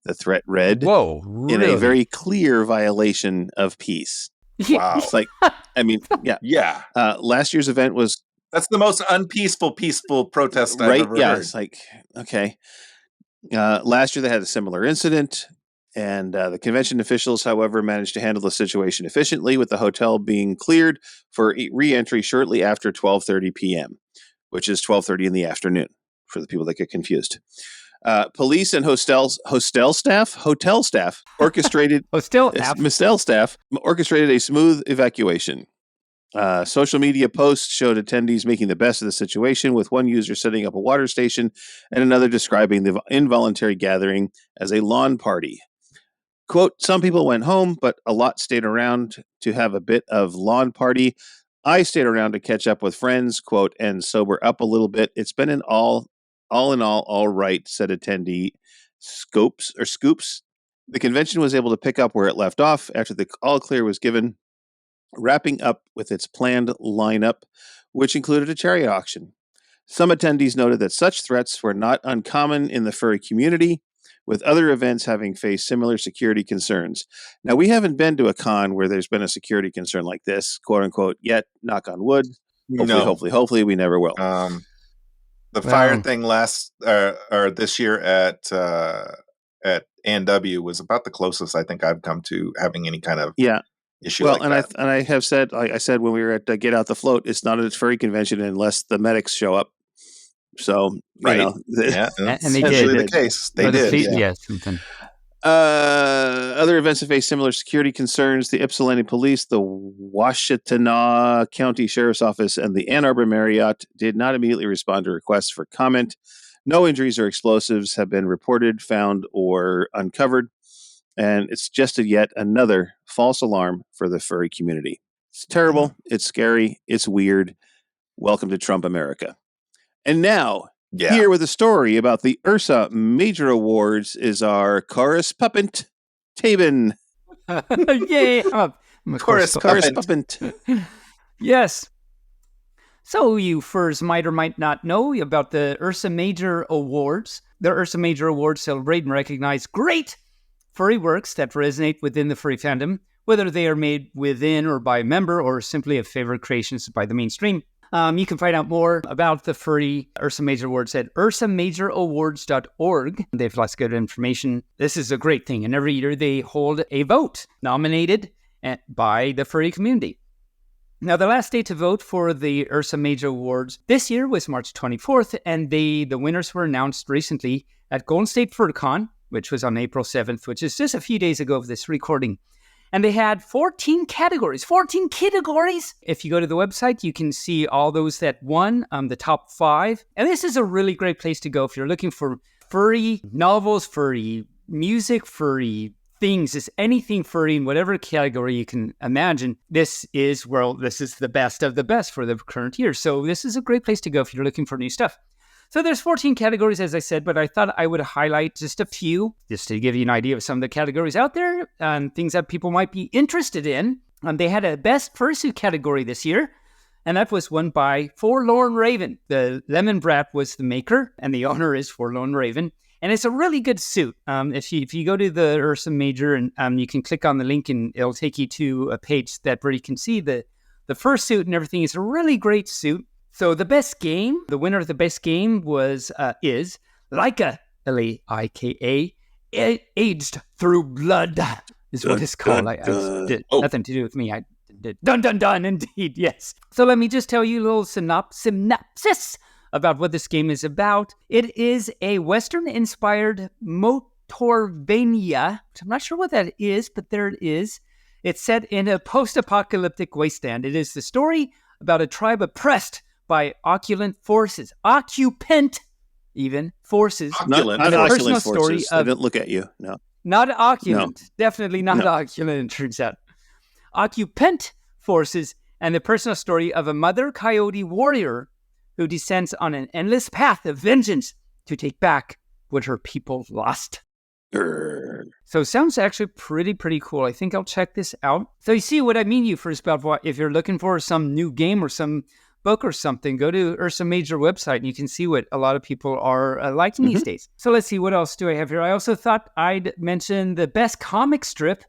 the threat read, whoa, in really? a very clear violation of peace. Wow. It's like, I mean, yeah. Yeah. Last year's event was That's the most unpeaceful, peaceful protest I've ever yeah, heard. it's like, okay. Last year they had a similar incident, and the convention officials, however, managed to handle the situation efficiently, with the hotel being cleared for re-entry shortly after 12:30 p.m., which is 12:30 in the afternoon for the people that get confused. Police and hotel staff orchestrated orchestrated a smooth evacuation. Social media posts showed attendees making the best of the situation, with one user setting up a water station and another describing the involuntary gathering as a lawn party. Quote, some people went home, but a lot stayed around to have a bit of lawn party. I stayed around to catch up with friends, quote, and sober up a little bit. It's been an all in all right, said attendee Scoops. The convention was able to pick up where it left off after the all clear was given, wrapping up with its planned lineup, which included a chariot auction. Some attendees noted that such threats were not uncommon in the furry community, with other events having faced similar security concerns. Now, we haven't been to a con where there's been a security concern like this, quote unquote, yet, knock on wood. Hopefully, we never will. The fire thing or this year at A&W was about the closest I think I've come to having any kind of issue. Well, like and that. I have said, like I said when we were at Get Out the Float, it's not a furry convention unless the medics show up. So, right. You know, and they usually did. the case. They did. Something. Other events have faced similar security concerns. The Ypsilanti Police, the Washtenaw County Sheriff's Office, and the Ann Arbor Marriott did not immediately respond to requests for comment. No injuries or explosives have been reported, found, or uncovered. And it's just yet another false alarm for the furry community. It's terrible. It's scary. It's weird. Welcome to Trump America. And now, here with a story about the Ursa Major Awards is our correspondent, Taebyn. Yay! Correspondent. Yes. So you furs might or might not know about the Ursa Major Awards. The Ursa Major Awards celebrate and recognize great furry works that resonate within the furry fandom, whether they are made within or by a member or simply a favorite creations by the mainstream. You can find out more about the furry Ursa Major Awards at ursamajorawards.org. They have lots of good information. This is a great thing, and every year they hold a vote nominated by the furry community. Now, the last day to vote for the Ursa Major Awards this year was March 24th, and the winners were announced recently at Golden State FurCon, which was on April 7th, which is just a few days ago of this recording. And they had 14 categories. 14 categories! If you go to the website, you can see all those that won, the top 5. And this is a really great place to go if you're looking for furry novels, furry music, furry things, just anything furry in whatever category you can imagine. This is the best of the best for the current year. So this is a great place to go if you're looking for new stuff. So there's 14 categories, as I said, but I thought I would highlight just a few, just to give you an idea of some of the categories out there and things that people might be interested in. They had a Best Fursuit category this year, and that was won by Forlorn Raven. The Lemon Brat was the maker, and the owner is Forlorn Raven. And it's a really good suit. If you go to the Ursa Major, and you can click on the link, and it'll take you to a page where you can see the fursuit and everything. It's a really great suit. So the best game, the winner of the best game is Laika, Laika, Aged Through Blood is what it's called. Nothing to do with me. I did dun, indeed, yes. So let me just tell you a little synopsis about what this game is about. It is a Western-inspired Metroidvania. I'm not sure what that is, but there it is. It's set in a post-apocalyptic wasteland. It is the story about a tribe oppressed by occupant forces. Occupant, even, forces. Not personal forces. Story They don't look at you, no. Not occupant. No. Definitely not occupant, it turns out. occupant forces and the personal story of a mother coyote warrior who descends on an endless path of vengeance to take back what her people lost. So it sounds actually pretty cool. I think I'll check this out. So you see what I mean, you first about if you're looking for some new game or some book or something, go to Ursa Major website and you can see what a lot of people are liking these days. So let's see, what else do I have here? I also thought I'd mention the best comic strip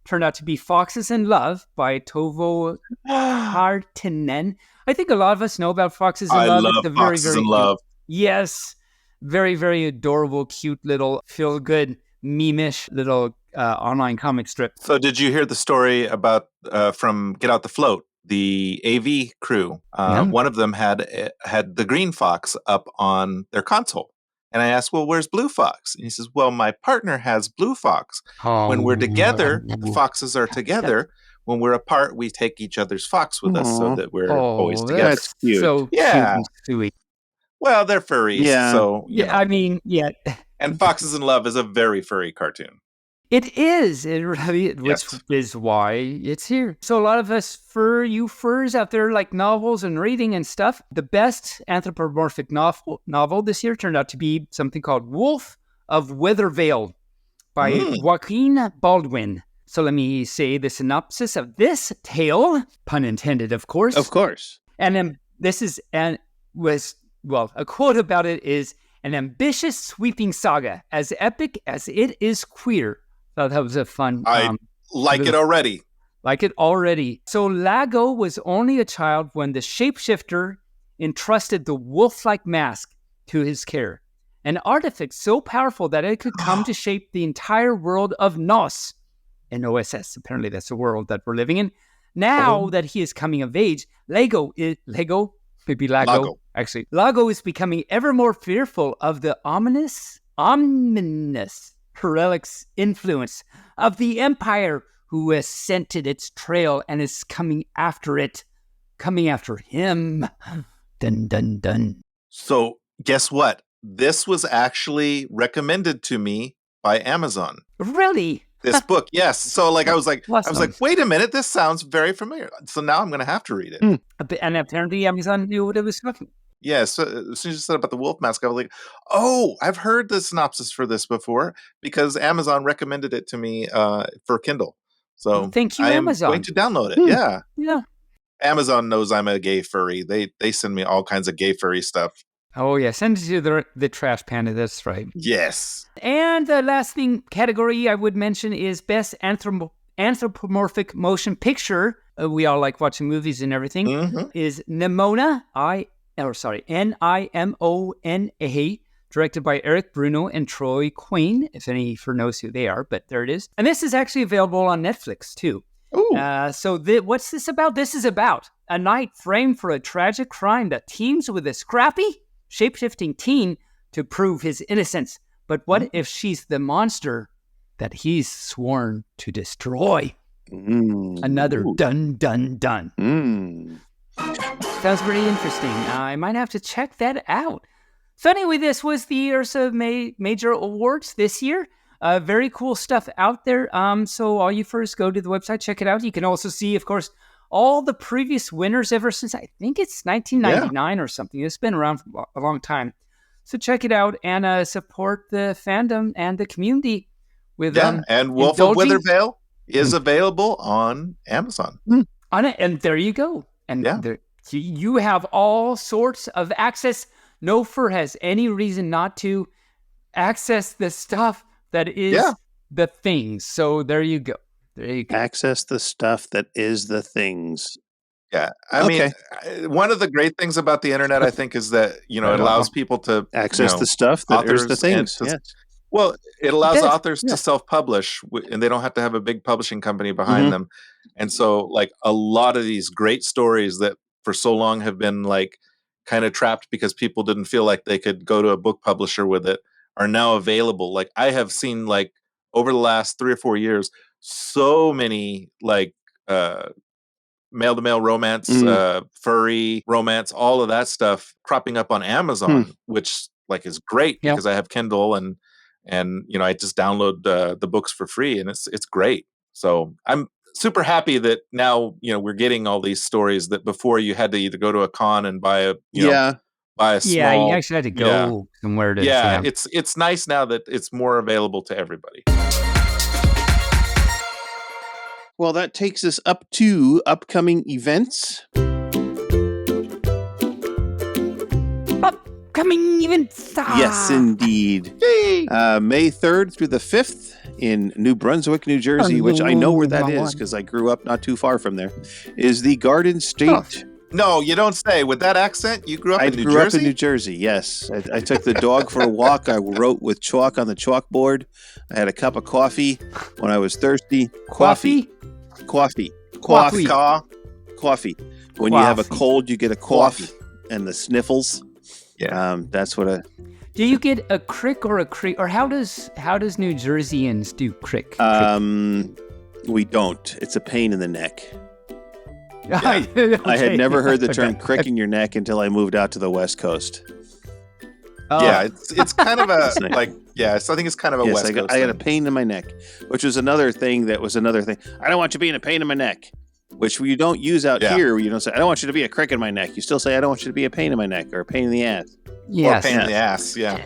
turned out to be Foxes in Love by Tove Hartinen. I think a lot of us know about Foxes in Love. I love Foxes in Love. Yes. Very adorable, cute little feel-good, meme-ish little online comic strip. So did you hear the story about from Get Out the Float? The AV crew, one of them had the green fox up on their console. And I asked, well, where's Blue Fox? And he says, well, my partner has Blue Fox. When we're together, the foxes are together. When we're apart, we take each other's fox with us so that we're always together. That's cute. So cute and sweet. Well, they're furries. So, I mean, yeah. And Foxes in Love is a very furry cartoon. It is. It really, which is why it's here. So a lot of us furs out there like novels and reading and stuff. The best anthropomorphic novel this year turned out to be something called Wolf of Weathervale by Joaquin Baldwin. So let me say the synopsis of this tale, pun intended, of course. Of course. And then this is a quote about it is an ambitious, sweeping saga, as epic as it is queer. Thought that was a fun. I like it already. Like it already. So Lago was only a child when the shapeshifter entrusted the wolf-like mask to his care, an artifact so powerful that it could come to shape the entire world of Nos. N-O-S-S. Apparently, that's the world that we're living in. Now that he is coming of age, Lago, actually, Lago is becoming ever more fearful of the ominous Herelic's influence of the Empire, who has scented its trail and is coming after him. Dun, dun, dun. So guess what? This was actually recommended to me by Amazon. Really? This book, yes. So I was like, wait a minute, this sounds very familiar. So now I'm going to have to read it. And apparently Amazon knew what it was talking. Yeah, so as soon as you said about the wolf mask, I was like, oh, I've heard the synopsis for this before because Amazon recommended it to me for Kindle. So thank you, Amazon. I'm going to download it. Yeah. Yeah. Amazon knows I'm a gay furry. They send me all kinds of gay furry stuff. Oh, yeah. Send it to the trash panda. That's right. Yes. And the last category I would mention is Best Anthropomorphic Motion Picture. We all like watching movies and everything. Is Nimona, Nimona, directed by Eric Bruno and Troy Quinn, if any knows who they are, but there it is. And this is actually available on Netflix, too. So what's this about? This is about a night framed for a tragic crime that teams with a scrappy, shape-shifting teen to prove his innocence. But what if she's the monster that he's sworn to destroy? Another dun, dun, dun. Sounds pretty interesting. I might have to check that out. So anyway, this was the Ursa Major Awards this year. Very cool stuff out there. So all you first go to the website, check it out. You can also see, of course, all the previous winners ever since, I think it's 1999 or something. It's been around for a long time. So check it out and support the fandom and the community with and Wolf of Weathervale is available on Amazon. And there you go. And you have all sorts of access. No fur has any reason not to access the stuff that is the things. So there you go. Access the stuff that is the things. Yeah. I mean, one of the great things about the internet, I think, is that, it allows people to access the stuff that is the things. Well, it allows authors to self-publish, and they don't have to have a big publishing company behind them. And so, a lot of these great stories that for so long have been, kind of trapped because people didn't feel like they could go to a book publisher with it are now available. I have seen, over the last 3 or 4 years, so many, male-to-male romance, furry romance, all of that stuff cropping up on Amazon, which, is great because I have Kindle and I just download the books for free, and it's great. So super happy that now, we're getting all these stories that before you had to either go to a con and buy a, buy a small. Yeah, you actually had to go somewhere to. Yeah, it's nice now that it's more available to everybody. Well, that takes us up to upcoming events. Upcoming events. Yes, indeed. May 3rd through the 5th in New Brunswick, New Jersey, which I know where that is because I grew up not too far from there, is the Garden State. Oh. No, you don't say. With that accent, you grew up in New Jersey? I grew up in New Jersey, yes. I took the dog for a walk. I wrote with chalk on the chalkboard. I had a cup of coffee when I was thirsty. Coffee. When you have a cold, you get a cough and the sniffles. Yeah. That's what Do you get a crick or a creek, or how does New Jerseyans do crick? We don't. It's a pain in the neck. Yeah. I had never heard the term crick in your neck until I moved out to the West Coast. Yeah, it's kind of a so I think it's kind of a West Coast. I got a pain in my neck, which was another thing. I don't want you being a pain in my neck, which you don't use out here. You don't say, I don't want you to be a crick in my neck. You still say, I don't want you to be a pain in my neck or a pain in the ass. Yes. Or a pain in the ass, yeah.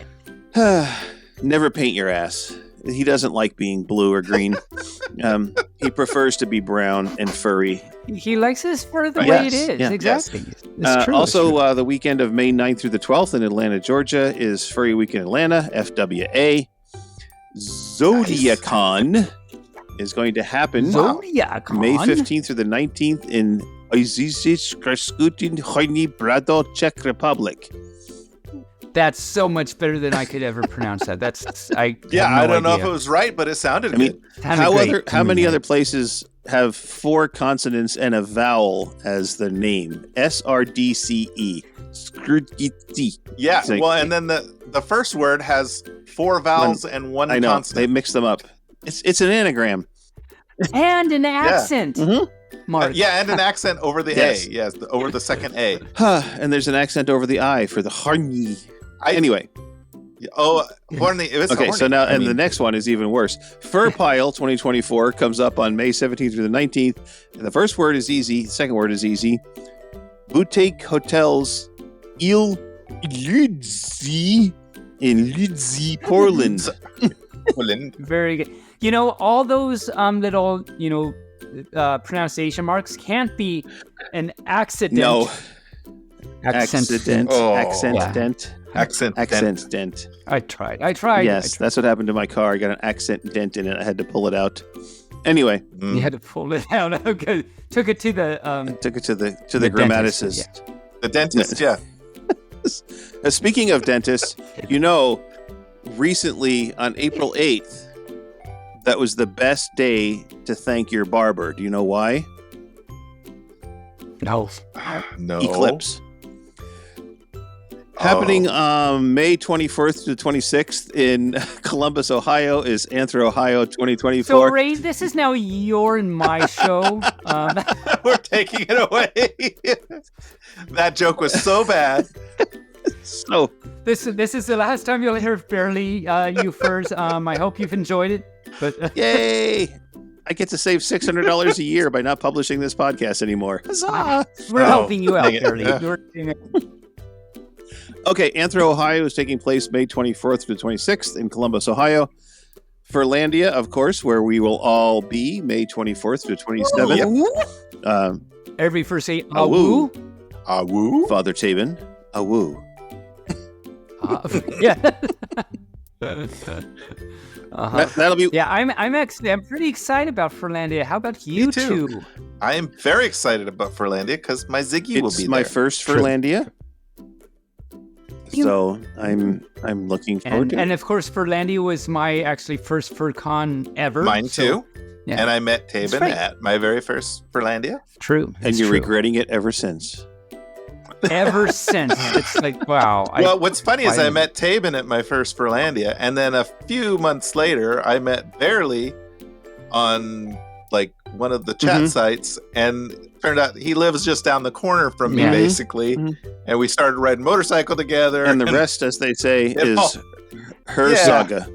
Never paint your ass. He doesn't like being blue or green. He prefers to be brown and furry. He likes his fur the way it is. Yeah. Exactly. Yes. It's true. Also, the weekend of May 9th through the 12th in Atlanta, Georgia is Furry Week in Atlanta, FWA. Zodiacon is going to happen May 15th through the 19th in Brado, Czech Republic. That's so much better than I could ever pronounce that. I don't know if it was right, but it sounded good. How many other places have 4 consonants and a vowel as the name? SRDCE. Yeah, well, and then the first word has 4 vowels and 1 I know, consonant. they mix them up. It's an anagram. And an accent. Yeah. Mm-hmm. Mark. And an accent over the A. Yes, over the second A. And there's an accent over the I for the harni. Anyway. Horny. Okay, so now, the next one is even worse. Fur Pile 2024 comes up on May 17th through the 19th. And the first word is easy. The second word is easy. Boutique Hotels Il Ludzi in Ludzi, Portland. Very good. All those little, pronunciation marks can't be an accident. No. Accident. Accent dent. I tried. Yes, that's what happened to my car. I got an accent dent in it. I had to pull it out. Anyway, you had to pull it out. Okay, took it to the grammaticist. The dentist. Yeah. Speaking of dentists, recently on April 8th, that was the best day to thank your barber. Do you know why? No. Eclipse. Happening May 24th to 26th in Columbus, Ohio is Anthro Ohio 2024. So, Ray, this is now your and my show. We're taking it away. That joke was so bad. So this is the last time you'll hear Barely You Furs. I hope you've enjoyed it. But yay! I get to save $600 a year by not publishing this podcast anymore. Huzzah! We're helping you out, Barely. Okay, Anthro Ohio is taking place May 24th to 26th in Columbus, Ohio. Furlandia, of course, where we will all be May 24th to 27th. Every first say awoo. Awoo. Father Taebyn, awoo. Yeah. That'll be. Yeah, I'm pretty excited about Furlandia. How about you two? I am very excited about Furlandia because my Ziggy will be there. It's my first Furlandia. So I'm looking forward to it. And of course, Furlandia was my actually first FurCon ever. Mine too. Yeah. And I met Taebyn at my very first Furlandia. True. And you're regretting it ever since. Ever since. It's like, wow. Well, what's funny is I met Taebyn at my first Furlandia, and then a few months later, I met Barely on like one of the chat sites, and it turned out he lives just down the corner from me, basically. And we started riding motorcycle together. And the rest, as they say, is her saga.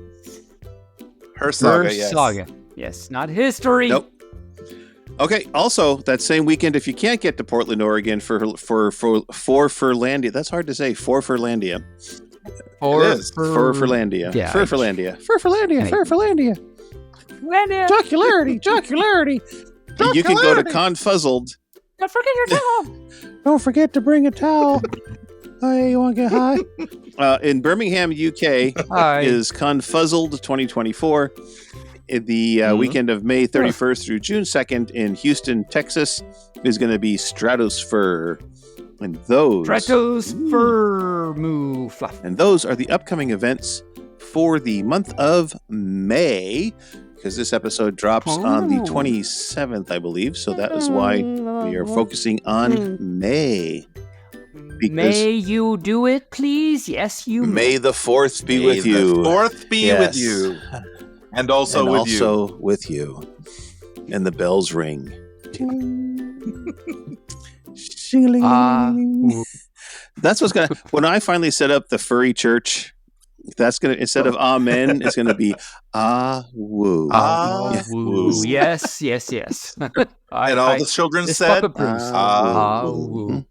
Her saga, yes. Saga. Yes, not history. Nope. Okay. Also, that same weekend, if you can't get to Portland, Oregon for Furlandia, that's hard to say. Furlandia. Furlandia. Yeah. Furlandia. Furlandia. Jocularity. You can go to Confuzzled. Don't forget your towel. Don't forget to bring a towel. Hey, you want to get high? In Birmingham, UK, is Confuzzled 2024. In the weekend of May 31st through June 2nd in Houston, Texas, is going to be Stratosphere. And those And those are the upcoming events for the month of May, because this episode drops on the 27th, I believe. So that is why we are focusing on May. May you do it, please? Yes, you may. The 4th be with you. The 4th be with you. And also with you. And the bells ring. That's what's gonna. When I finally set up the furry church, that's gonna, instead of amen, it's gonna be woo. Woo. Yes. And all the children said woo.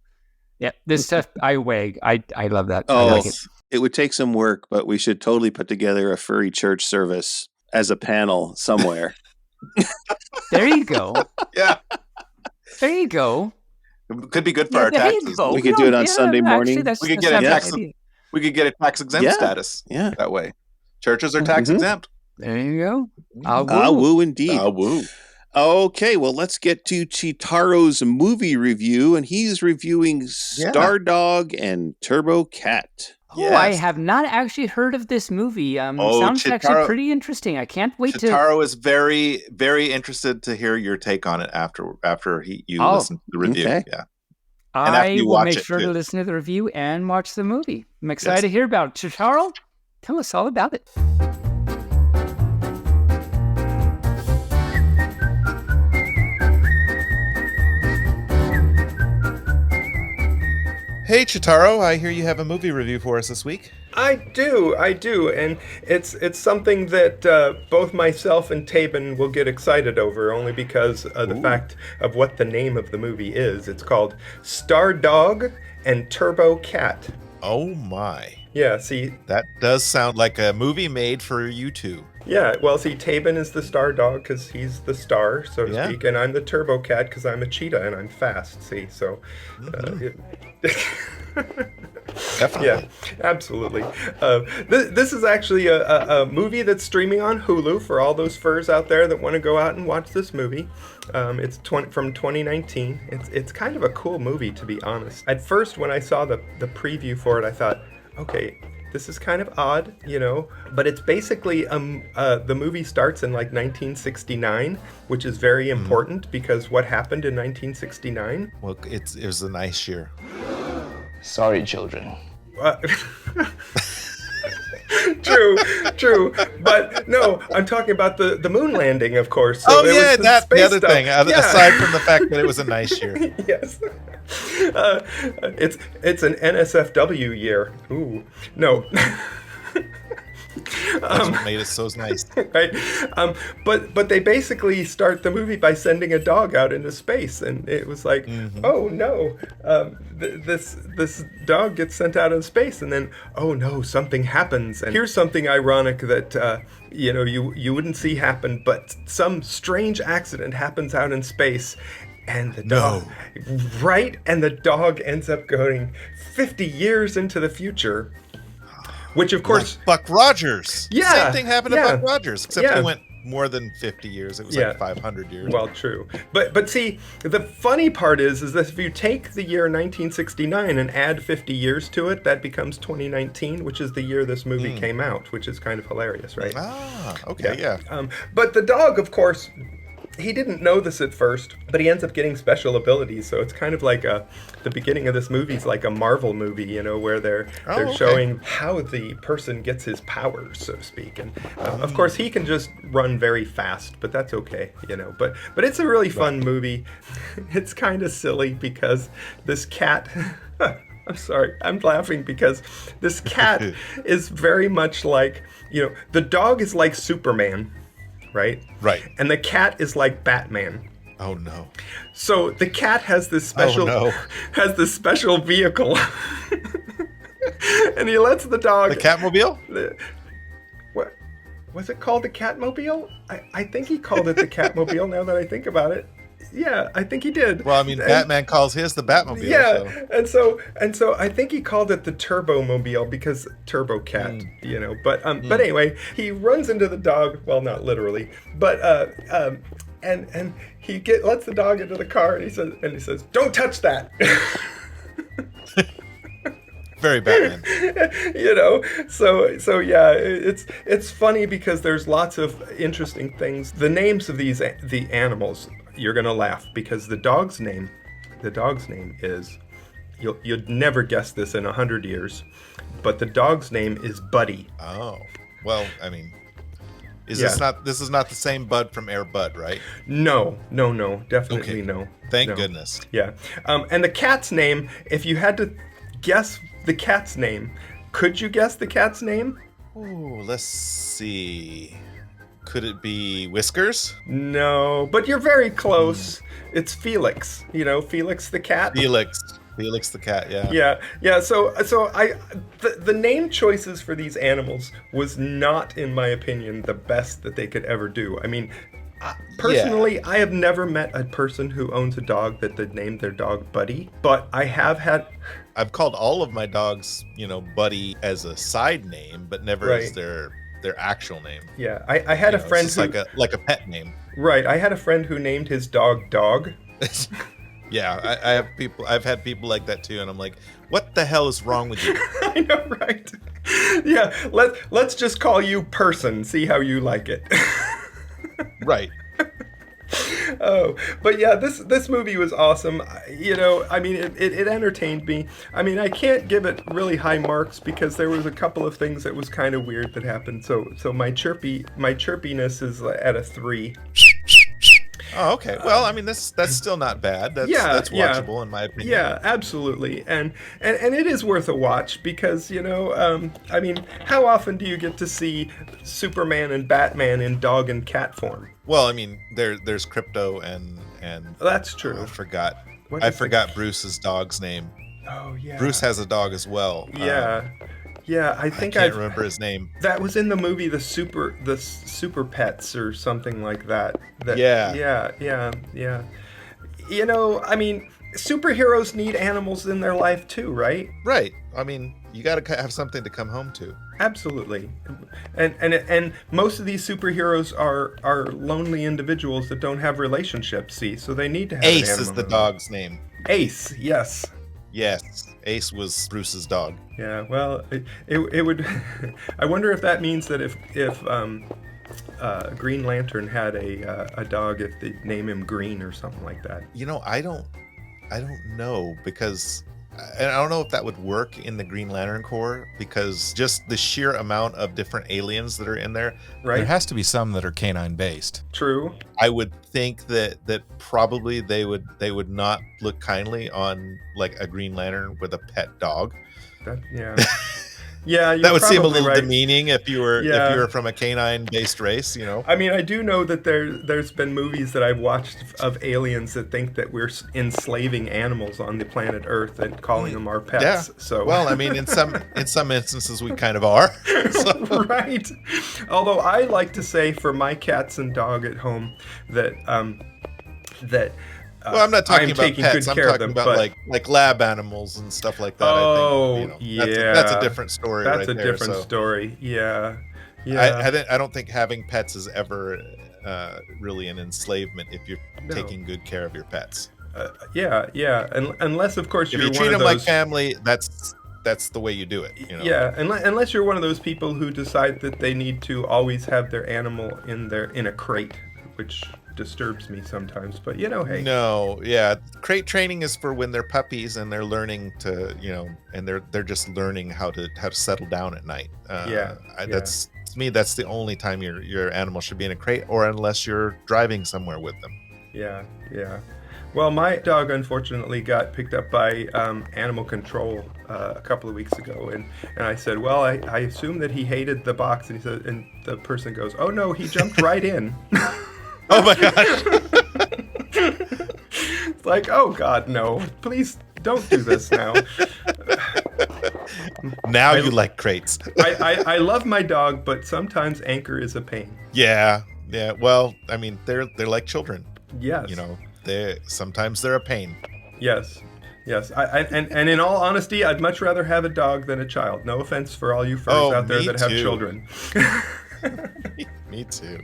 Yeah, this stuff I wag. I love that. Oh, I like it. It would take some work, but we should totally put together a furry church service as a panel somewhere. There you go. Yeah. There you go. It could be good for our taxes. We could do it on Sunday morning. We could get a tax exempt status. Yeah. That way. Churches are tax exempt. There you go. Woo indeed. Woo. Okay, well, let's get to Cheetaro's movie review, and he's reviewing Stardog and Turbo Cat. Yes. Oh, I have not actually heard of this movie. Sounds actually pretty interesting. I can't wait to. Cheetaro is very, very interested to hear your take on it after you listen to the review. Okay. Yeah. I will make sure to listen to the review and watch the movie. I'm excited to hear about it. Cheetaro, tell us all about it. Hey Cheetaro, I hear you have a movie review for us this week. I do, and it's something that both myself and Taebyn will get excited over, only because of the fact of what the name of the movie is. It's called Stardog and Turbo Cat. Oh my. Yeah, see... That does sound like a movie made for you two. Yeah, well, see, Taebyn is the star dog because he's the star, so to speak, and I'm the turbo cat because I'm a cheetah and I'm fast, see, so... Definitely. Yeah, absolutely. This is actually a movie that's streaming on Hulu for all those furs out there that want to go out and watch this movie. It's from 2019. It's kind of a cool movie, to be honest. At first, when I saw the preview for it, I thought, okay, this is kind of odd, but it's basically the movie starts in like 1969, which is very important because what happened in 1969? Well, it was a nice year. Sorry, children. True, but no, I'm talking about the moon landing, of course. So that's the other thing. Aside from the fact that it was a nice year. Yes. It's an NSFW year. Ooh, no. That's what made it so nice. Right. But they basically start the movie by sending a dog out into space, and it was like, oh no, this dog gets sent out in space, and then oh no, something happens. And here's something ironic that you wouldn't see happen, but some strange accident happens out in space. And the dog, right? And the dog ends up going 50 years into the future. Which, of course... Like Buck Rogers. Yeah. Same thing happened to Buck Rogers, except it went more than 50 years. It was like 500 years. Well, true. But see, the funny part is that if you take the year 1969 and add 50 years to it, that becomes 2019, which is the year this movie came out, which is kind of hilarious, right? Ah, okay, yeah. But the dog, of course... He didn't know this at first, but he ends up getting special abilities. So it's kind of like the beginning of this movie is like a Marvel movie, where they're showing how the person gets his powers, so to speak. And of course, he can just run very fast, but that's okay, But it's a really fun movie. It's kind of silly because this cat. I'm sorry, I'm laughing because this cat is very much like, the dog is like Superman. Right? Right. And the cat is like Batman. Oh no. So the cat has this special vehicle. And he lets the dog... The Catmobile? What? Was it called the Catmobile? I think he called it the Catmobile now that I think about it. Yeah, I think he did. Well, I mean, Batman calls his the Batmobile. Yeah, so. And so I think he called it the Turbomobile because Turbo Cat, you know. But anyway, he runs into the dog. Well, not literally, but and he lets the dog into the car, and he says, "Don't touch that." Very Batman. You know, so yeah, it's funny because there's lots of interesting things. The names of the animals, you're gonna laugh because the dog's name is, you'd never guess this in 100 years, but the dog's name is Buddy. Oh, well, I mean, this is not the same Bud from Air Bud, right? No, definitely no. Thank goodness. Yeah, and the cat's name, if you had to guess the cat's name, could you guess the cat's name? Oh, let's see. Could it be Whiskers? No, but you're very close. It's Felix. You know, Felix the cat. Felix the cat. Yeah. Yeah. So the name choices for these animals was not, in my opinion, the best that they could ever do. I mean, personally, I have never met a person who owns a dog that they named their dog Buddy, but I have had. I've called all of my dogs, you know, Buddy as a side name, but never as their actual name. Yeah, I had a friend who like a pet name. Right, I had a friend who named his dog Dog. Yeah, I've had people like that too, and I'm like, what the hell is wrong with you? I know, right? Yeah, let's just call you Person. See how you like it. Right. Oh, but yeah, this movie was awesome. You know, I mean, it entertained me. I mean, I can't give it really high marks because there was a couple of things that was kind of weird that happened. So my chirpiness is at a 3. Oh, okay. Well, I mean, that's still not bad. That's watchable in my opinion. Yeah, absolutely. And it is worth a watch because, you know, I mean, how often do you get to see Superman and Batman in dog and cat form? Well, I mean, there's Crypto and that's true. I forgot Bruce's dog's name. Oh yeah. Bruce has a dog as well. Yeah. Yeah, I think I can't remember his name. That was in the movie the Super Pets or something like that. Yeah. You know, I mean, superheroes need animals in their life too, right? Right. I mean, you got to have something to come home to. Absolutely. And most of these superheroes are lonely individuals that don't have relationships, see, so they need to have Ace an animal is the dog's name. Ace, yes. Yes, Ace was Bruce's dog. Yeah, well, it would. I wonder if that means that if Green Lantern had a dog, if they name him Green or something like that. You know, I don't know because I don't know if that would work in the Green Lantern Corps because just the sheer amount of different aliens that are in there. Right. There has to be some that are canine based. True. I would think that probably they would not look kindly on like a Green Lantern with a pet dog. Yeah. Yeah, that would seem a little right. demeaning if you were from a canine-based race, you know. I mean, I do know that there's been movies that I've watched of aliens that think that we're enslaving animals on the planet Earth and calling them our pets. Yeah. So well, I mean, in some instances we kind of are. So. Right. Although I like to say for my cats and dog at home that well, I'm not talking about pets. I'm talking them, about like lab animals and stuff like that. Oh, I think, you know, that's a different story. That's right a different story. Yeah. I don't think having pets is ever really an enslavement if you're taking good care of your pets. Yeah. And unless, of course, if you treat them like family, that's the way you do it. You know? Yeah, unless you're one of those people who decide that they need to always have their animal in a crate, which disturbs me sometimes, but you know, hey. No, yeah, crate training is for when they're puppies and they're learning to, you know, and they're just learning how to settle down at night. That's to me, that's the only time your animal should be in a crate, or unless you're driving somewhere with them. Yeah. Well, my dog unfortunately got picked up by animal control a couple of weeks ago, and I said, well, I assume that he hated the box, and he said, and the person goes, oh no, he jumped right in. Oh my gosh. Like, oh God, no! Please don't do this now. Now you like crates. I love my dog, but sometimes Anchor is a pain. Yeah. Well, I mean, they're like children. Yes. You know, sometimes they're a pain. Yes. And in all honesty, I'd much rather have a dog than a child. No offense for all you furs out there that have children. Me too.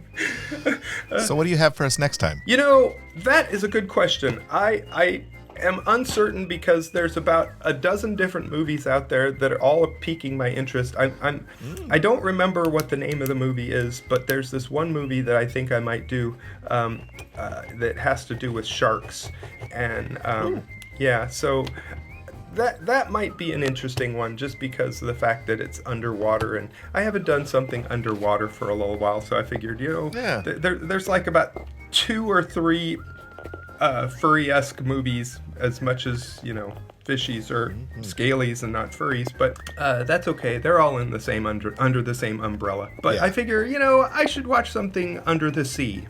So what do you have for us next time? You know, that is a good question. I am uncertain because there's about a dozen different movies out there that are all piquing my interest. I don't remember what the name of the movie is, but there's this one movie that I think I might do that has to do with sharks. And yeah, so that might be an interesting one just because of the fact that it's underwater, and I haven't done something underwater for a little while, so I figured, you know, there's like about 2 or 3 furry-esque movies, as much as, you know, fishies or scalies and not furries, but that's okay. They're all in the same under the same umbrella. But I figure, you know, I should watch something under the sea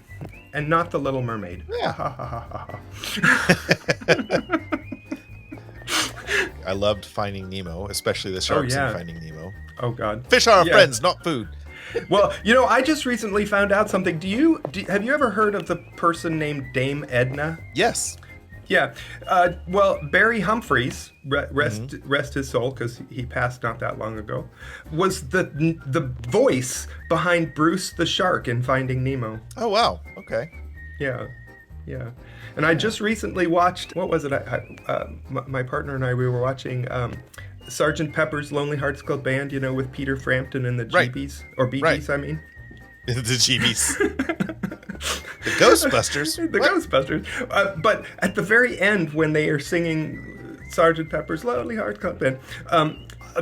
and not The Little Mermaid. Yeah. I loved Finding Nemo, especially the sharks in Finding Nemo. Oh God. Fish are our friends, not food. Well, you know, I just recently found out something. Have you ever heard of the person named Dame Edna? Yes. Yeah. Well, Barry Humphries, rest his soul, because he passed not that long ago, was the voice behind Bruce the shark in Finding Nemo. Oh, wow. Okay. Yeah. And I just recently watched, what was it? My partner and I, we were watching Sgt. Pepper's Lonely Hearts Club Band, you know, with Peter Frampton and the GBs, or Bee Gees, I mean. The GBs. The Ghostbusters. Ghostbusters. But at the very end, when they are singing Sgt. Pepper's Lonely Hearts Club Band,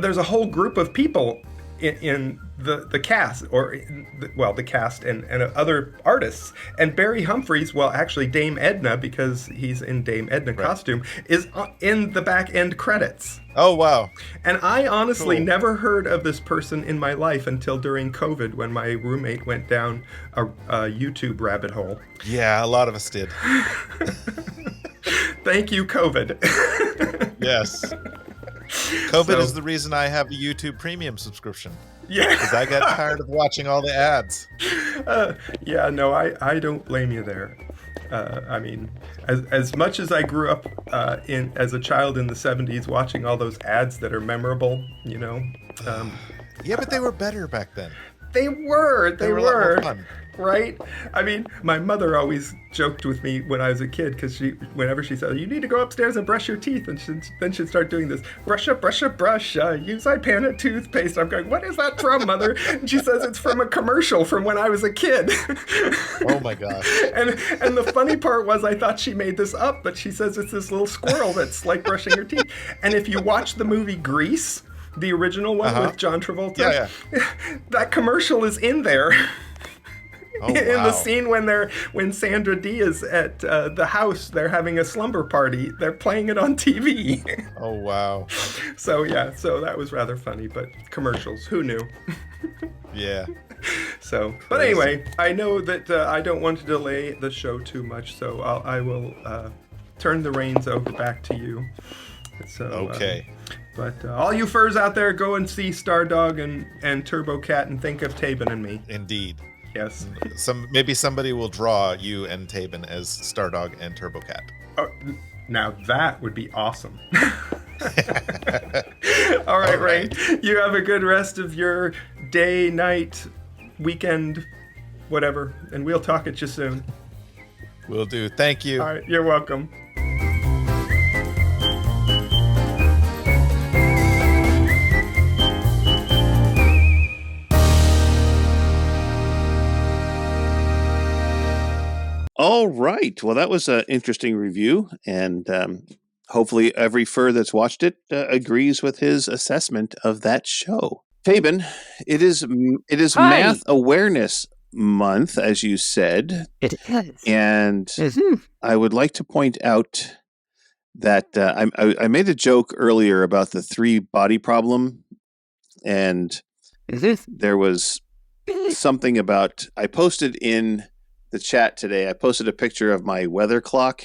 there's a whole group of people in the cast, the cast and other artists. And Barry Humphries, well, actually Dame Edna, because he's in Dame Edna costume, is in the back end credits. Oh, wow. And I honestly never heard of this person in my life until during COVID, when my roommate went down a YouTube rabbit hole. Yeah, a lot of us did. Thank you, COVID. Yes. COVID is the reason I have a YouTube Premium subscription. Yeah. Because I got tired of watching all the ads. Yeah, no, I don't blame you there. I mean, as much as I grew up as a child in the 70s watching all those ads that are memorable, you know. Yeah, but they were better back then. They were. They were a lot more fun. Right? I mean, my mother always joked with me when I was a kid, because whenever she said, you need to go upstairs and brush your teeth, and then she'd start doing this, brush, use Ipana toothpaste. I'm going, what is that from, Mother? And she says, it's from a commercial from when I was a kid. Oh my gosh. And the funny part was, I thought she made this up, but she says it's this little squirrel that's like brushing your teeth. And if you watch the movie Grease, the original one with John Travolta, that commercial is in there. Oh, wow. In the scene when Sandra Dee is at the house, they're having a slumber party. They're playing it on TV. Oh, wow. So that was rather funny, but commercials, who knew? Yeah. So, but anyway, I know that I don't want to delay the show too much, so I will turn the reins over back to you. So, okay. But all you furs out there, go and see Stardog and Turbo Cat and think of Taebyn and me. Indeed. Yes. Maybe somebody will draw you and Taebyn as Stardog and Turbo Cat. Oh, now that would be awesome. All right, Rayne. You have a good rest of your day, night, weekend, whatever, and we'll talk at you soon. Will do. Thank you. All right, you're welcome. All right. Well, that was an interesting review, and hopefully every fur that's watched it agrees with his assessment of that show. Taebyn, it is Math Awareness Month, as you said. It is. And I would like to point out that I made a joke earlier about the 3 body problem, and there was something about, I posted in the chat today, I posted a picture of my weather clock,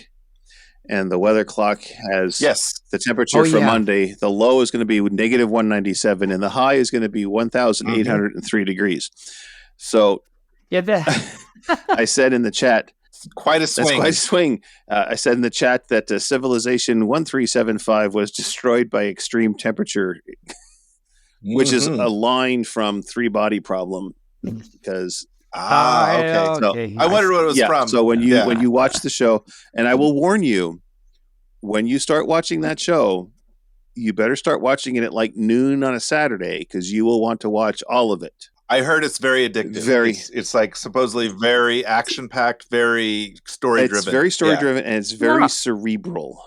and the weather clock has the temperature for Monday. The low is going to be negative 197, and the high is going to be 1,803 degrees. So, I said in the chat, quite a swing. That's quite a swing. I said in the chat that Civilization 1375 was destroyed by extreme temperature, which is a line from Three Body Problem. Because okay. So I wondered what it was from. So when you watch the show, and I will warn you, when you start watching that show, you better start watching it at like noon on a Saturday, because you will want to watch all of it. I heard it's very addictive. It's like supposedly very action-packed, very story-driven. It's very story-driven, and it's very cerebral.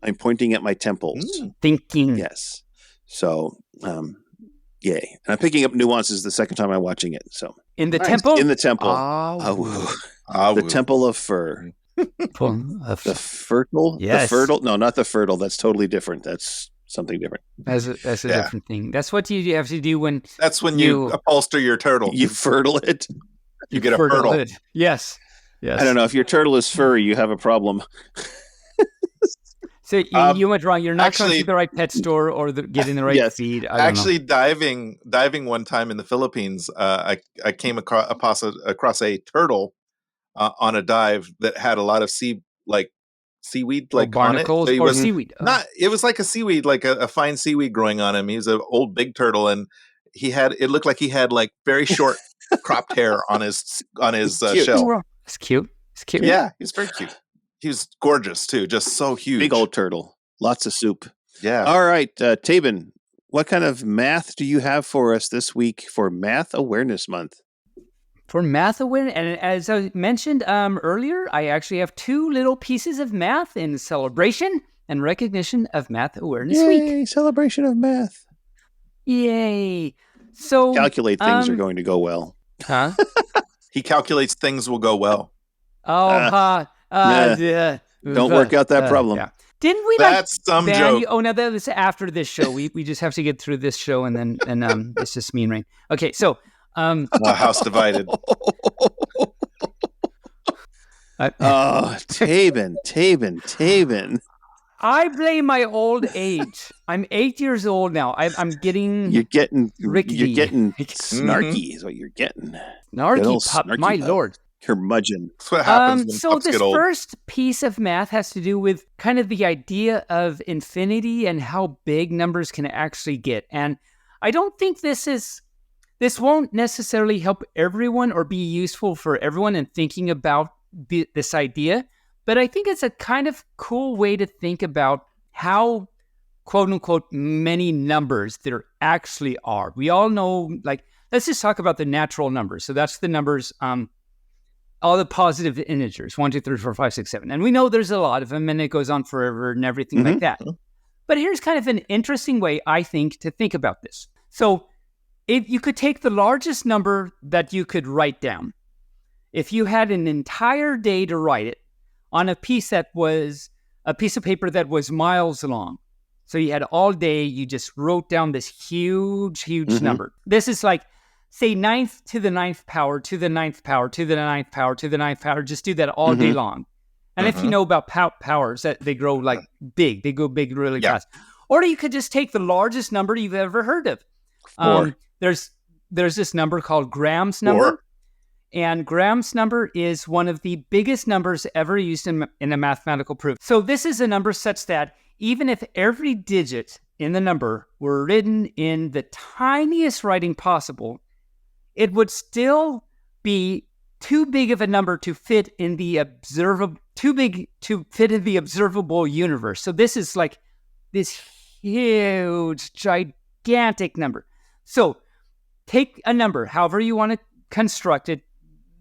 I'm pointing at my temples. Thinking. Yes. So, yay. And I'm picking up nuances the second time I'm watching it. So in the temple? In the temple. The temple of fur. The fertile? Yes. The fertile? No, not the fertile. That's totally different. That's something different. That's a different thing. That's what you have to do when... That's when you upholster your turtle. You fertile it. You get a fertile. It. Yes. I don't know. If your turtle is furry, you have a problem. So you went wrong. You're not going to the right pet store or getting the right feed. I don't know. Diving one time in the Philippines, I came across a turtle on a dive that had a lot of seaweed barnacles on it. or seaweed. It was like a seaweed, like a fine seaweed growing on him. He was an old big turtle, and it looked like he had like very short cropped hair on his shell. It's cute. Yeah, he's very cute. He was gorgeous too, just so huge. Big old turtle. Lots of soup. Yeah. All right, Taebyn, what kind of math do you have for us this week for Math Awareness Month? For Math Awareness, and as I mentioned earlier, I actually have two little pieces of math in celebration and recognition of Math Awareness Week. Celebration of math. Yay. So calculate things are going to go well. Huh? He calculates things will go well. Don't work out that problem. Yeah. Didn't we? That's some joke. Oh, no, that was after this show. We just have to get through this show, and it's just me and Rayne. Okay, so house divided. Taebyn. I blame my old age. I'm 8 years old now. I'm getting. You're getting rickety. You're getting snarky. Is what you're getting. Snarky pup. My lord. Curmudgeon. That's what happens when so pups this get old. first piece of math has to do with kind of the idea of infinity and how big numbers can actually get. And I don't think this won't necessarily help everyone or be useful for everyone in thinking about this idea, but I think it's a kind of cool way to think about how, quote unquote, many numbers there actually are. We all know, like, let's just talk about the natural numbers. So that's the numbers, all the positive integers, 1, 2, 3, 4, 5, 6, 7. And we know there's a lot of them and it goes on forever and everything like that. But here's kind of an interesting way, I think, to think about this. So if you could take the largest number that you could write down, if you had an entire day to write it on a piece of paper that was miles long. So you had all day, you just wrote down this huge number. This is like, say 9th to the 9th power, to the 9th power, to the 9th power, to the 9th power. Just do that all day long. And if you know about powers, that they grow like big. They go big really fast. Or you could just take the largest number you've ever heard of. There's this number called Graham's number. And Graham's number is one of the biggest numbers ever used in a mathematical proof. So this is a number such that even if every digit in the number were written in the tiniest writing possible, it would still be too big of a number to fit in the observable universe. So this is like this huge, gigantic number. So take a number, however you want to construct it,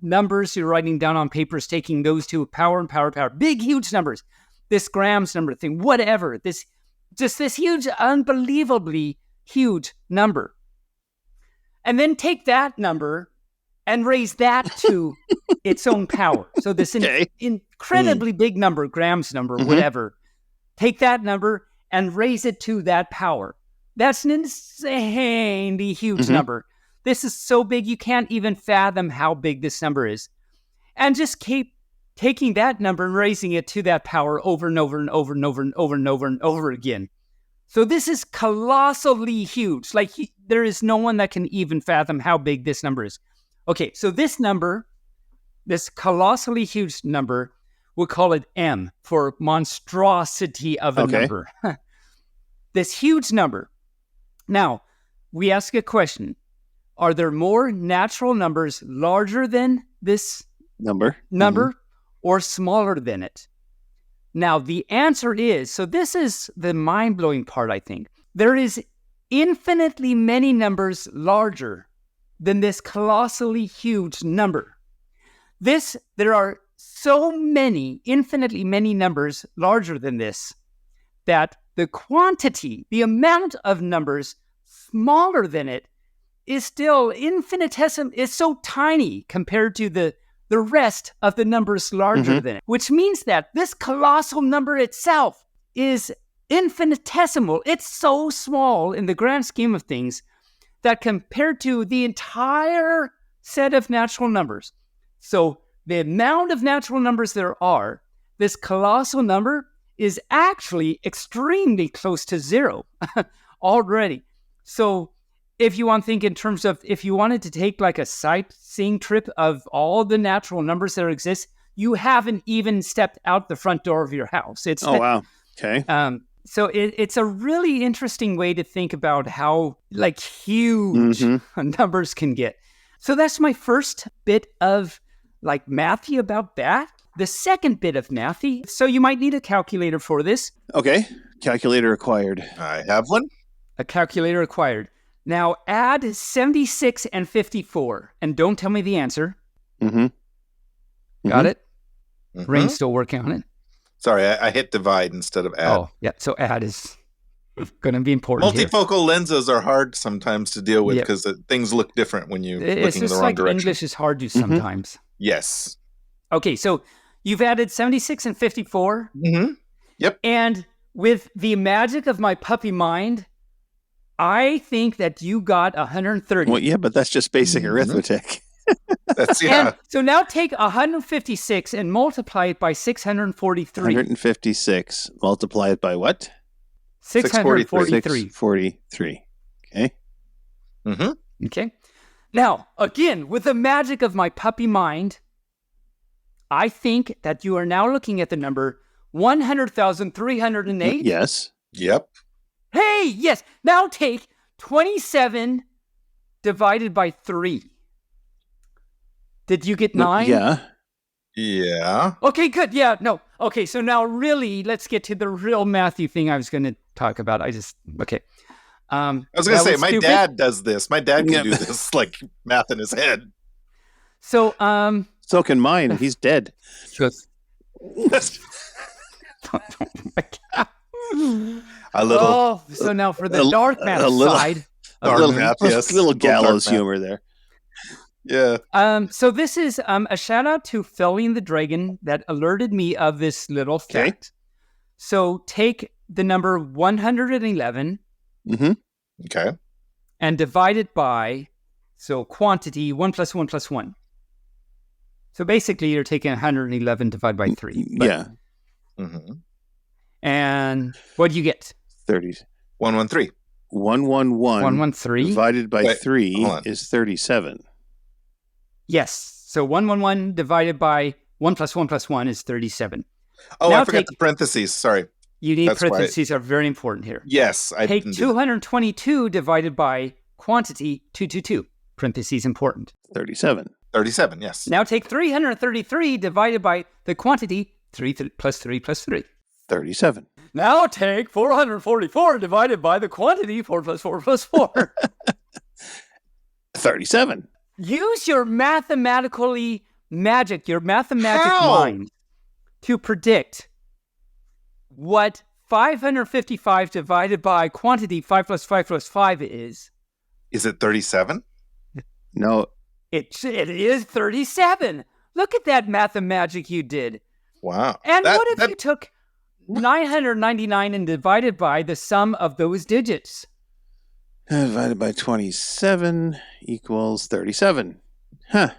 numbers you're writing down on papers, taking those two, power and power, big, huge numbers, this Graham's number thing, whatever, this huge, unbelievably huge number. And then take that number and raise that to its own power. So this incredibly big number, Graham's number, whatever, take that number and raise it to that power. That's an insanely huge number. This is so big, you can't even fathom how big this number is. And just keep taking that number and raising it to that power over and over and over and over and over and over and over again. So this is colossally huge. Like there is no one that can even fathom how big this number is. Okay, so this number, this colossally huge number, we'll call it M for monstrosity of a number. This huge number. Now, we ask a question. Are there more natural numbers larger than this number or smaller than it? Now, the answer is, so this is the mind-blowing part, I think. There is infinitely many numbers larger than this colossally huge number. There are so many, infinitely many numbers larger than this, that the quantity, the amount of numbers smaller than it is still infinitesimal, is so tiny compared to the rest of the numbers larger than it, which means that this colossal number itself is infinitesimal. It's so small in the grand scheme of things that compared to the entire set of natural numbers, so the amount of natural numbers there are, this colossal number is actually extremely close to zero already. So if you want to think in terms of, if you wanted to take like a sightseeing trip of all the natural numbers that exist, you haven't even stepped out the front door of your house. Wow. Okay. So it's a really interesting way to think about how like huge numbers can get. So that's my first bit of like mathy about that. The second bit of mathy, so you might need a calculator for this. Okay. Calculator acquired. I have one. A calculator acquired. Now add 76 and 54, and don't tell me the answer. Got it? Rayne's still working on it. Sorry, I hit divide instead of add. Oh, yeah. So add is going to be important. Multifocal lenses are hard sometimes to deal with because things look different when you're looking in the wrong direction. English is hard to sometimes. Yes. Okay, so you've added 76 and 54. Yep. And with the magic of my puppy mind, I think that you got 130. Well, yeah, but that's just basic arithmetic. That's And so now take 156 and multiply it by 643. 156 multiply it by what? 643. 43. Okay. Okay. Now, again, with the magic of my puppy mind, I think that you are now looking at the number 100,308. Yes. Yep. Hey, yes. Now take 27 divided by 3. Did you get 9? Yeah. Okay, good. Yeah, no. Okay, so now really, let's get to the real mathy thing I was going to talk about. I was going to say, my dad does this. My dad can do this, like math in his head. So, so can mine. He's dead. Just. A little. Oh, so now for the dark math side. A little gallows humor there. Yeah. So this is a shout out to Furry the Dragon that alerted me of this little fact. Okay. So take the number 111. Okay. And divide it by, so quantity 1 plus 1 plus 1. So basically you're taking 111 divided by 3. Yeah. And what do you get? 30. 113. 113 divided by 3 is 37. Yes. So 111 divided by 1 plus 1 plus 1 is 37. Oh, now I forgot the parentheses. Sorry. You need parentheses are very important here. Yes. Take 222 divided by quantity 222. Parentheses important. 37. 37, yes. Now take 333 divided by the quantity 3 plus 3 plus 3. 37. Now take 444 divided by the quantity 4 plus 4 plus 4. 37. Use your mathematical mind to predict what 555 divided by quantity 5 plus 5 plus 5 is. Is it 37? No. It is 37. Look at that mathemagic you did. Wow. And what if you took 999 and divided by the sum of those digits? Divided by 27 equals 37. Huh.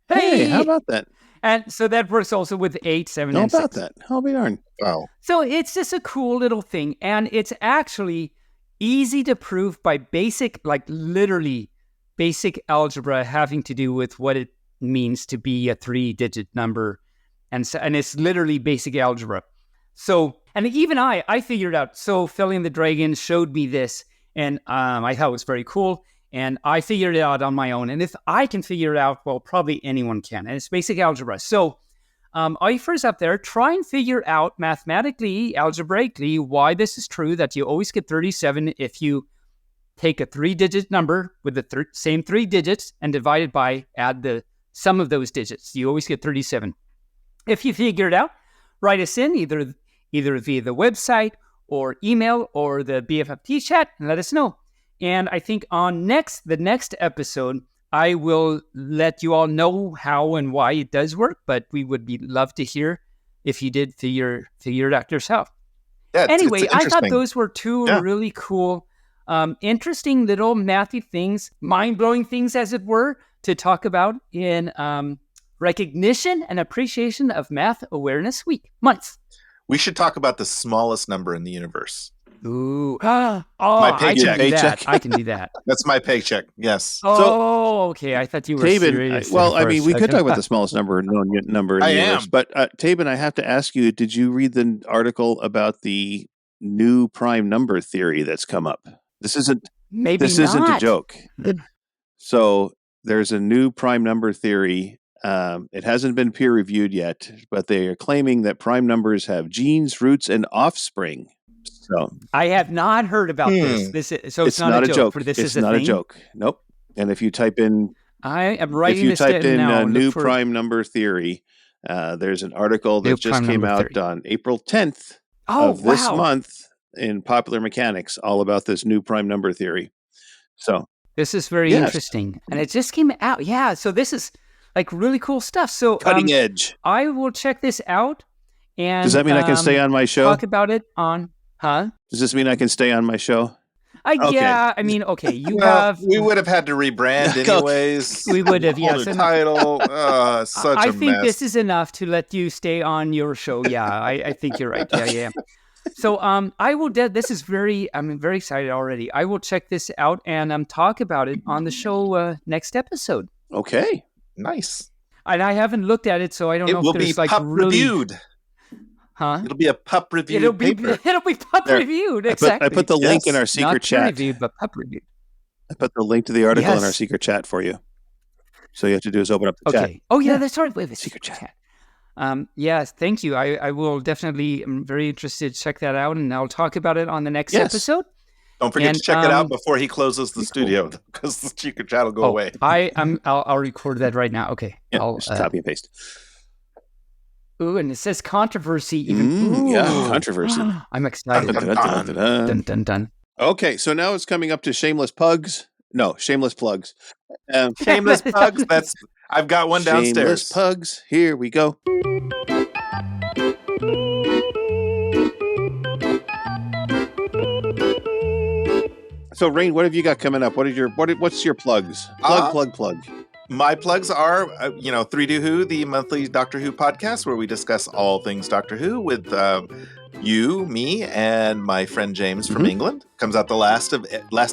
Hey, how about that? And so that works also with 8, 7, How and about 6. that? I'll be darned. Wow. So it's just a cool little thing. And it's actually easy to prove by basic, like literally basic algebra having to do with what it means to be a 3-digit number. And it's literally basic algebra. So, and even I figured out. So Philly and the Dragon showed me this, and I thought it was very cool. And I figured it out on my own. And if I can figure it out, well, probably anyone can. And it's basic algebra. So all you first up there, try and figure out mathematically, algebraically, why this is true, that you always get 37 if you take a 3-digit number with the same 3 digits and divide it by, add the sum of those digits. You always get 37. If you figure it out, write us in either via the website or email or the BFFT chat and let us know. And I think on the next episode, I will let you all know how and why it does work, but we would love to hear if you did figure it out yourself. Yeah, anyway, it's I thought those were two really cool, interesting little mathy things, mind-blowing things, as it were, to talk about in recognition and appreciation of Math Awareness Month. We should talk about the smallest number in the universe. Ooh. My paycheck. I can do that. That's my paycheck. Yes. Oh, okay. I thought you were Taebyn, serious. We could talk about the smallest number in the universe. But Taebyn, I have to ask you, did you read the article about the new prime number theory that's come up? This isn't a joke. So there's a new prime number theory. It hasn't been peer reviewed yet, but they are claiming that prime numbers have genes, roots, and offspring. So I have not heard about this. It's not a joke. It's not a joke. Nope. And if you type in, I am writing this down now. If you type in new prime number theory, there's an article that just came out on April 10th of this month in Popular Mechanics, all about this new prime number theory. So this is very interesting, and it just came out. Yeah. So this is like really cool stuff. So cutting edge. I will check this out. And does that mean I can stay on my show? Talk about it on. Huh? Does this mean I can stay on my show? Yeah. I mean, okay. We would have had to rebrand anyways. We would have. Yes. Title. Such a mess. I think this is enough to let you stay on your show. Yeah. I think you're right. Yeah. So I will. This is I'm very excited already. I will check this out and talk about it on the show next episode. Okay. Nice. And I haven't looked at it, so I don't know if there's like reviewed. Huh? It'll be a pup reviewed paper. It'll be pup reviewed. Exactly. I put the link in our secret chat. Not reviewed, but pup reviewed. I put the link to the article in our secret chat for you. So you have to do is open up the chat. Oh yeah, that's right. Wait, secret chat. Yes, thank you. I will definitely. I'm very interested to check that out, and I'll talk about it on the next episode. Don't forget to check it out before he closes the studio, because the secret chat will go away. I'll record that right now. Okay. Yeah, I'll just copy and paste. Ooh, and it says controversy even. Controversy. I'm excited. Dun, dun, dun. Okay, so now it's coming up to shameless pugs. No, shameless plugs. Shameless pugs. I've got one downstairs. Shameless pugs. Here we go. So, Rayne, what have you got coming up? What's your plugs? Plug. My plugs are, 3Do Who, the monthly Doctor Who podcast, where we discuss all things Doctor Who with you, me, and my friend James from England. Comes out the last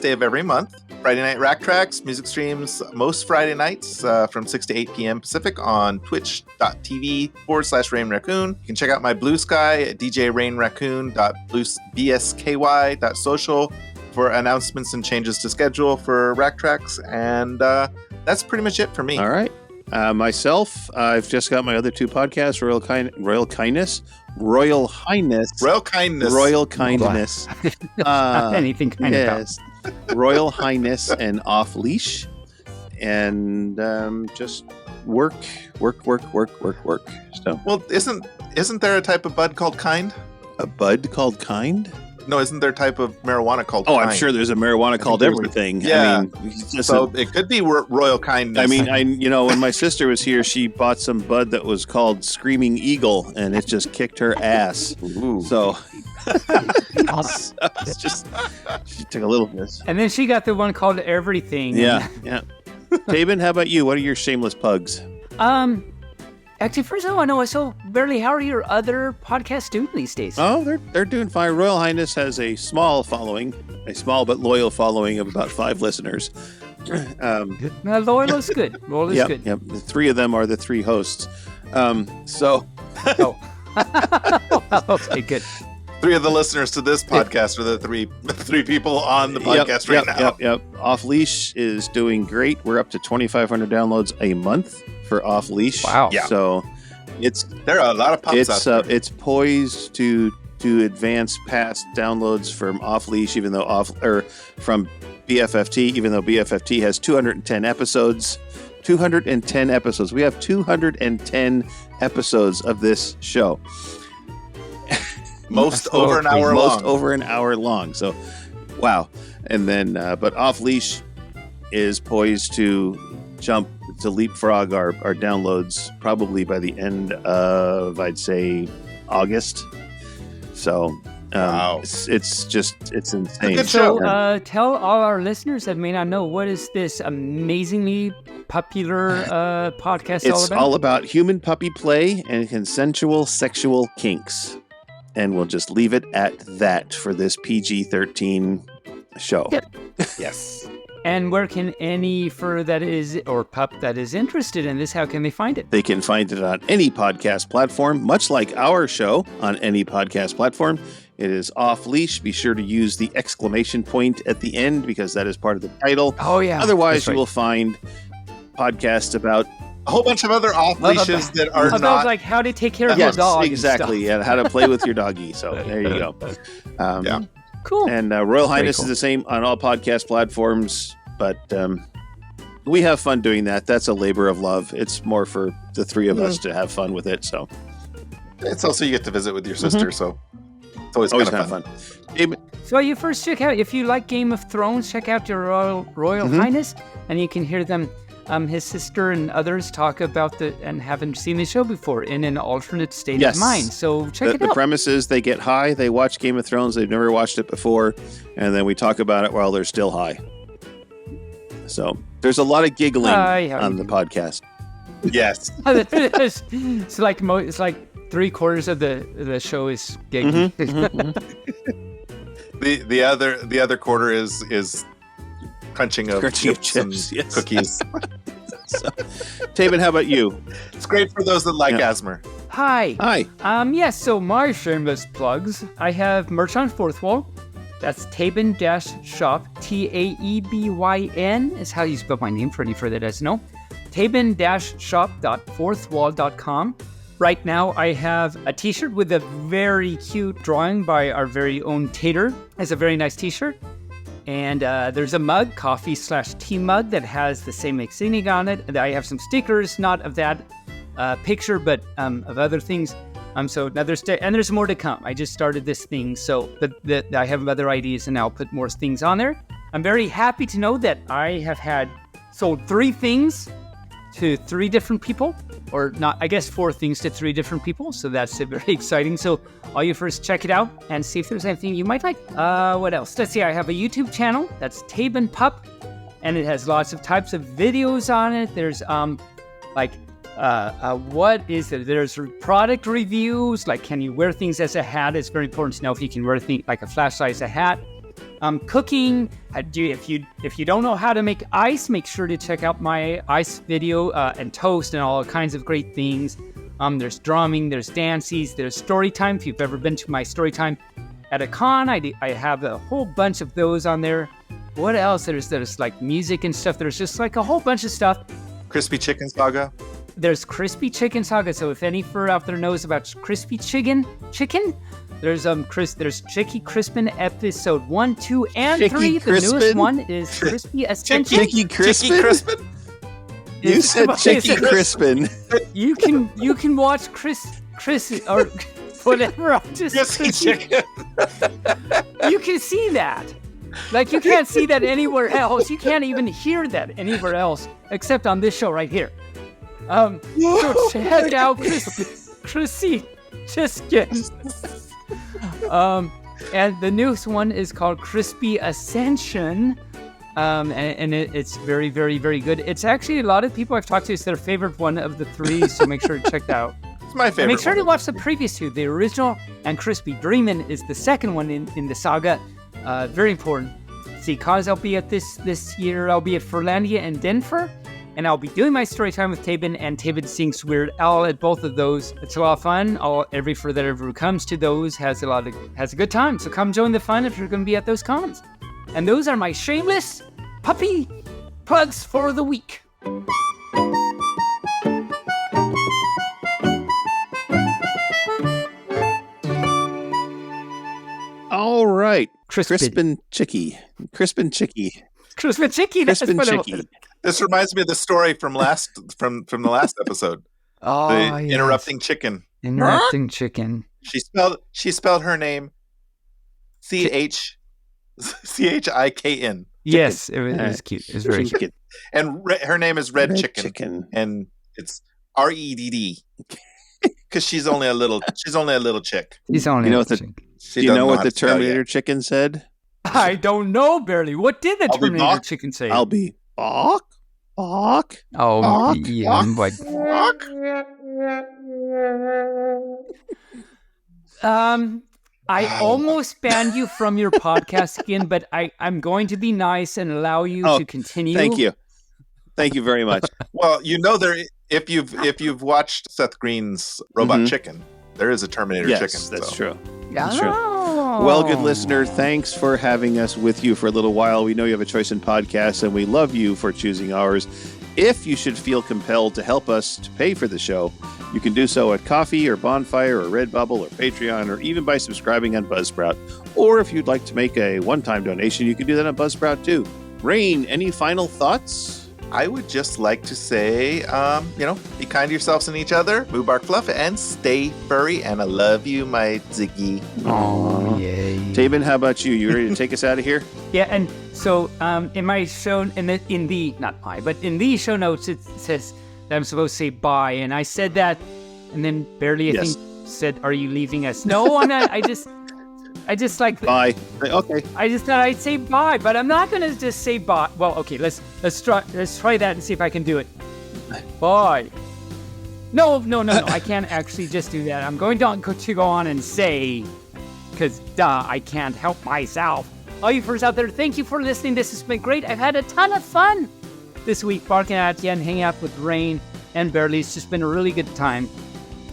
day of every month. Friday night rack tracks, music streams most Friday nights from 6 to 8 p.m. Pacific on twitch.tv/Rayne Raccoon. You can check out my Blue Sky at djrayneraccoon.bsky.social for announcements and changes to schedule for rack tracks. And that's pretty much it for me. All right. Myself, I've just got my other two podcasts, Royal Kindness. Anything kind of. Royal Highness and Off Leash. And just work. So. Well, isn't there a type of bud called Kind? A bud called Kind? No, isn't there a type of marijuana called Kind? I'm sure there's a marijuana called everything. Yeah. I mean, so it could be Royal Kindness. I mean, when my sister was here, she bought some bud that was called Screaming Eagle, and it just kicked her ass. Ooh. So it's just, she took a little bit. And then she got the one called Everything. Yeah. Taebyn, how about you? What are your shameless pugs? Actually, first I want to know, so Barely, how are your other podcasts doing these days? Oh, they're doing fine. Royal Highness has a small following, a small but loyal following of about 5 listeners. Loyal is good. Loyal is good. Yep. The 3 of them are the 3 hosts. Oh. Okay, good. 3 of the listeners to this podcast are the three people on the podcast right now. Yep. Off Leash is doing great. We're up to 2,500 downloads a month for Off Leash. Wow. Yeah. So there are a lot of pups out there. It's poised to advance past downloads from Off Leash, even though from BFFT, even though BFFT has 210 episodes. 210 episodes. We have 210 episodes of this show. Most over an hour long. Most over an hour long. So, wow. And then, but Off Leash is poised to leapfrog our downloads probably by the end of, I'd say, August. So, wow. It's insane. Good show. So, tell all our listeners that may not know, what is this amazingly popular podcast all It's about? all about human puppy play and consensual sexual kinks. And we'll just leave it at that for this PG-13 show. Yep. Yes. And where can any fur that is, or pup that is interested in this, how can they find it? They can find it on any podcast platform, much like our show on any podcast platform. It is Off Leash. Be sure to use the exclamation point at the end because that is part of the title. Oh, yeah. Otherwise, you will find podcasts about a whole bunch of other off leashes that are not like how to take care of your dog. Exactly. And how to play with your doggy. So there you go. Yeah. Cool. And Royal Highness is the same on all podcast platforms, but we have fun doing that. That's a labor of love. It's more for the 3 of us to have fun with it. So it's also you get to visit with your sister, so it's always kind of fun. So you first check out, if you like Game of Thrones, check out your Royal Highness, and you can hear them. His sister and others talk about and haven't seen the show before in an alternate state of mind. So check it out. The premise is they get high, they watch Game of Thrones, they've never watched it before, and then we talk about it while they're still high. So there's a lot of giggling on the podcast. Yes. It's like 3/4 of the show is giggling. The other quarter is crunching of chips and cookies. So, Taebyn, how about you? It's great for those that like Asmer. Hi. Yes, so my shameless plugs. I have merch on Fourth Wall. That's Taebyn-Shop. Taebyn is how you spell my name for any further that doesn't know. Taebyn-Shop.fourthwall.com. Right now, I have a t-shirt with a very cute drawing by our very own Tater. It's a very nice t-shirt. And there's a mug, coffee/tea mug, that has the same insignia on it. And I have some stickers, not of that picture, but of other things. So now there's more to come. I just started this thing, so I have other ideas, and I'll put more things on there. I'm very happy to know that I have sold 3 things to 3 different people, or not, I guess 4 things to 3 different people. So that's very exciting. So all you first check it out and see if there's anything you might like. What else? Let's see. I have a YouTube channel. That's Taebyn Pup, and it has lots of types of videos on it. There's what is it? There's product reviews. Like, can you wear things as a hat? It's very important to know if you can wear things like a flashlight as a hat. Cooking. If you don't know how to make ice, make sure to check out my ice video, and toast and all kinds of great things. There's drumming, there's dances, there's story time. If you've ever been to my story time at a con, I have a whole bunch of those on there. What else? There's like music and stuff. There's just like a whole bunch of stuff. Crispy Chicken Saga. There's Crispy Chicken Saga. So if any fur out there knows about Crispy Chicken, there's Chicky Crispin episode 1, 2, and 3. The newest one is Crispy Ascension. Chicky Crispin? You said Chicky Crispin. You can watch Chris or whatever. Crispy Chicken. You can see that. Like, you can't see that anywhere else. You can't even hear that anywhere else except on this show right here. So check out Crispy Chicken. And the newest one is called Crispy Ascension. and it's very, very, very good. It's actually a lot of people I've talked to, it's their favorite one of the three, so make sure to check that out. It's my favorite. And make sure to watch the previous two, the original and Crispy Dreamin' is the second one in the saga. Very important. See, cause I'll be at this year, I'll be at Furlandia and Denver, and I'll be doing my story time with Taebyn, and Taebyn sings Weird Al at both of those. It's a lot of fun. Every fur that ever comes to those has a good time. So come join the fun if you're going to be at those cons. And those are my shameless puppy plugs for the week. All right. Crispin Chicky. Crispin Chicky. That's what Chicky. This reminds me of the story from the last episode. Oh, the yes. interrupting chicken. Interrupting chicken. She spelled her name CHIKN. Yes, it was cute. It was very cute. And her name is Red Chicken. And it's REDD. Because she's only a little chick. He's only Do you know what the Terminator chicken said? I don't know, barely. What did the Terminator chicken say? I'll be Bok. Oh, Bok. yeah. Bok. I almost banned you from your podcast again, but I'm going to be nice and allow you to continue. Thank you very much. Well, if you've watched Seth Green's Robot Chicken, there is a Terminator chicken. That's true. That's true. Well, good listener, thanks for having us with you for a little while. We know you have a choice in podcasts, and we love you for choosing ours. If you should feel compelled to help us to pay for the show, you can do so at Coffee or Bonfire or Redbubble or Patreon, or even by subscribing on Buzzsprout. Or if you'd like to make a one-time donation, you can do that on Buzzsprout too. Rayne, any final thoughts? I would just like to say, be kind to yourselves and each other, moo, bark, fluff, and stay furry. And I love you, my Ziggy. Oh, yay. Taebyn, how about you? You ready to take us out of here? Yeah, and so in my show, in the show notes, it says that I'm supposed to say bye, and I said that, and then barely I think said, "Are you leaving us?" No, I'm not. I just like bye. Okay. I just thought I'd say bye, but I'm not gonna just say bye. Well, okay, let's try that and see if I can do it. Bye. No, I can't actually just do that. I'm going to go on and say, because I can't help myself. All you furs out there, thank you for listening. This has been great. I've had a ton of fun this week barking at you and hanging out with Rayne and Barely. It's just been a really good time.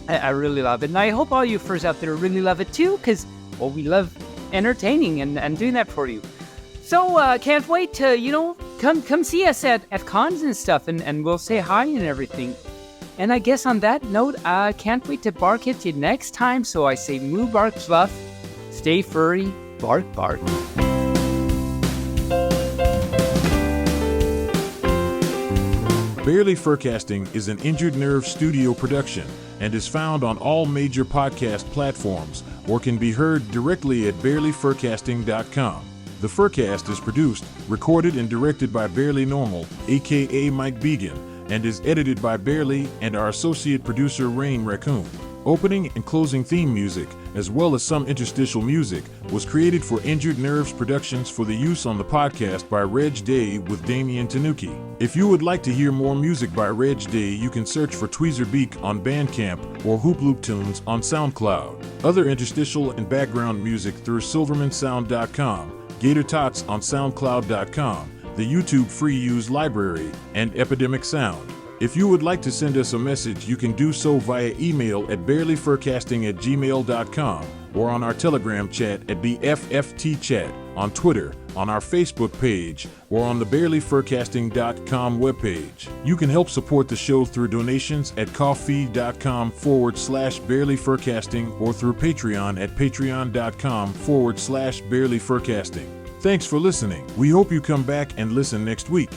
I really love it, and I hope all you furs out there really love it too, because we love entertaining and doing that for you. So can't wait to, come see us at cons and stuff, and we'll say hi and everything. And I guess on that note, I can't wait to bark at you next time. So I say moo, bark, fluff, stay furry, bark, bark. Barely Furcasting is an Injured Nerve studio production and is found on all major podcast platforms or can be heard directly at barelyfurcasting.com. The Furcast is produced, recorded, and directed by Barely Normal, aka Mike Began, and is edited by Barely and our associate producer Rayne Raccoon. Opening and closing theme music, as well as some interstitial music, was created for Injured Nerves Productions for the use on the podcast by Reg Day with Damian Tanuki. If you would like to hear more music by Reg Day, you can search for Tweezer Beak on Bandcamp or Hoop Loop Tunes on SoundCloud. Other interstitial and background music through SilvermanSound.com, Gator Tots on SoundCloud.com, the YouTube Free Use Library, and Epidemic Sound. If you would like to send us a message, you can do so via email at barelyfurcasting@gmail.com or on our Telegram chat at the FFT chat, on Twitter, on our Facebook page, or on the barelyfurcasting.com webpage. You can help support the show through donations at coffee.com/barelyfurcasting or through Patreon at patreon.com/barelyfurcasting. Thanks for listening. We hope you come back and listen next week.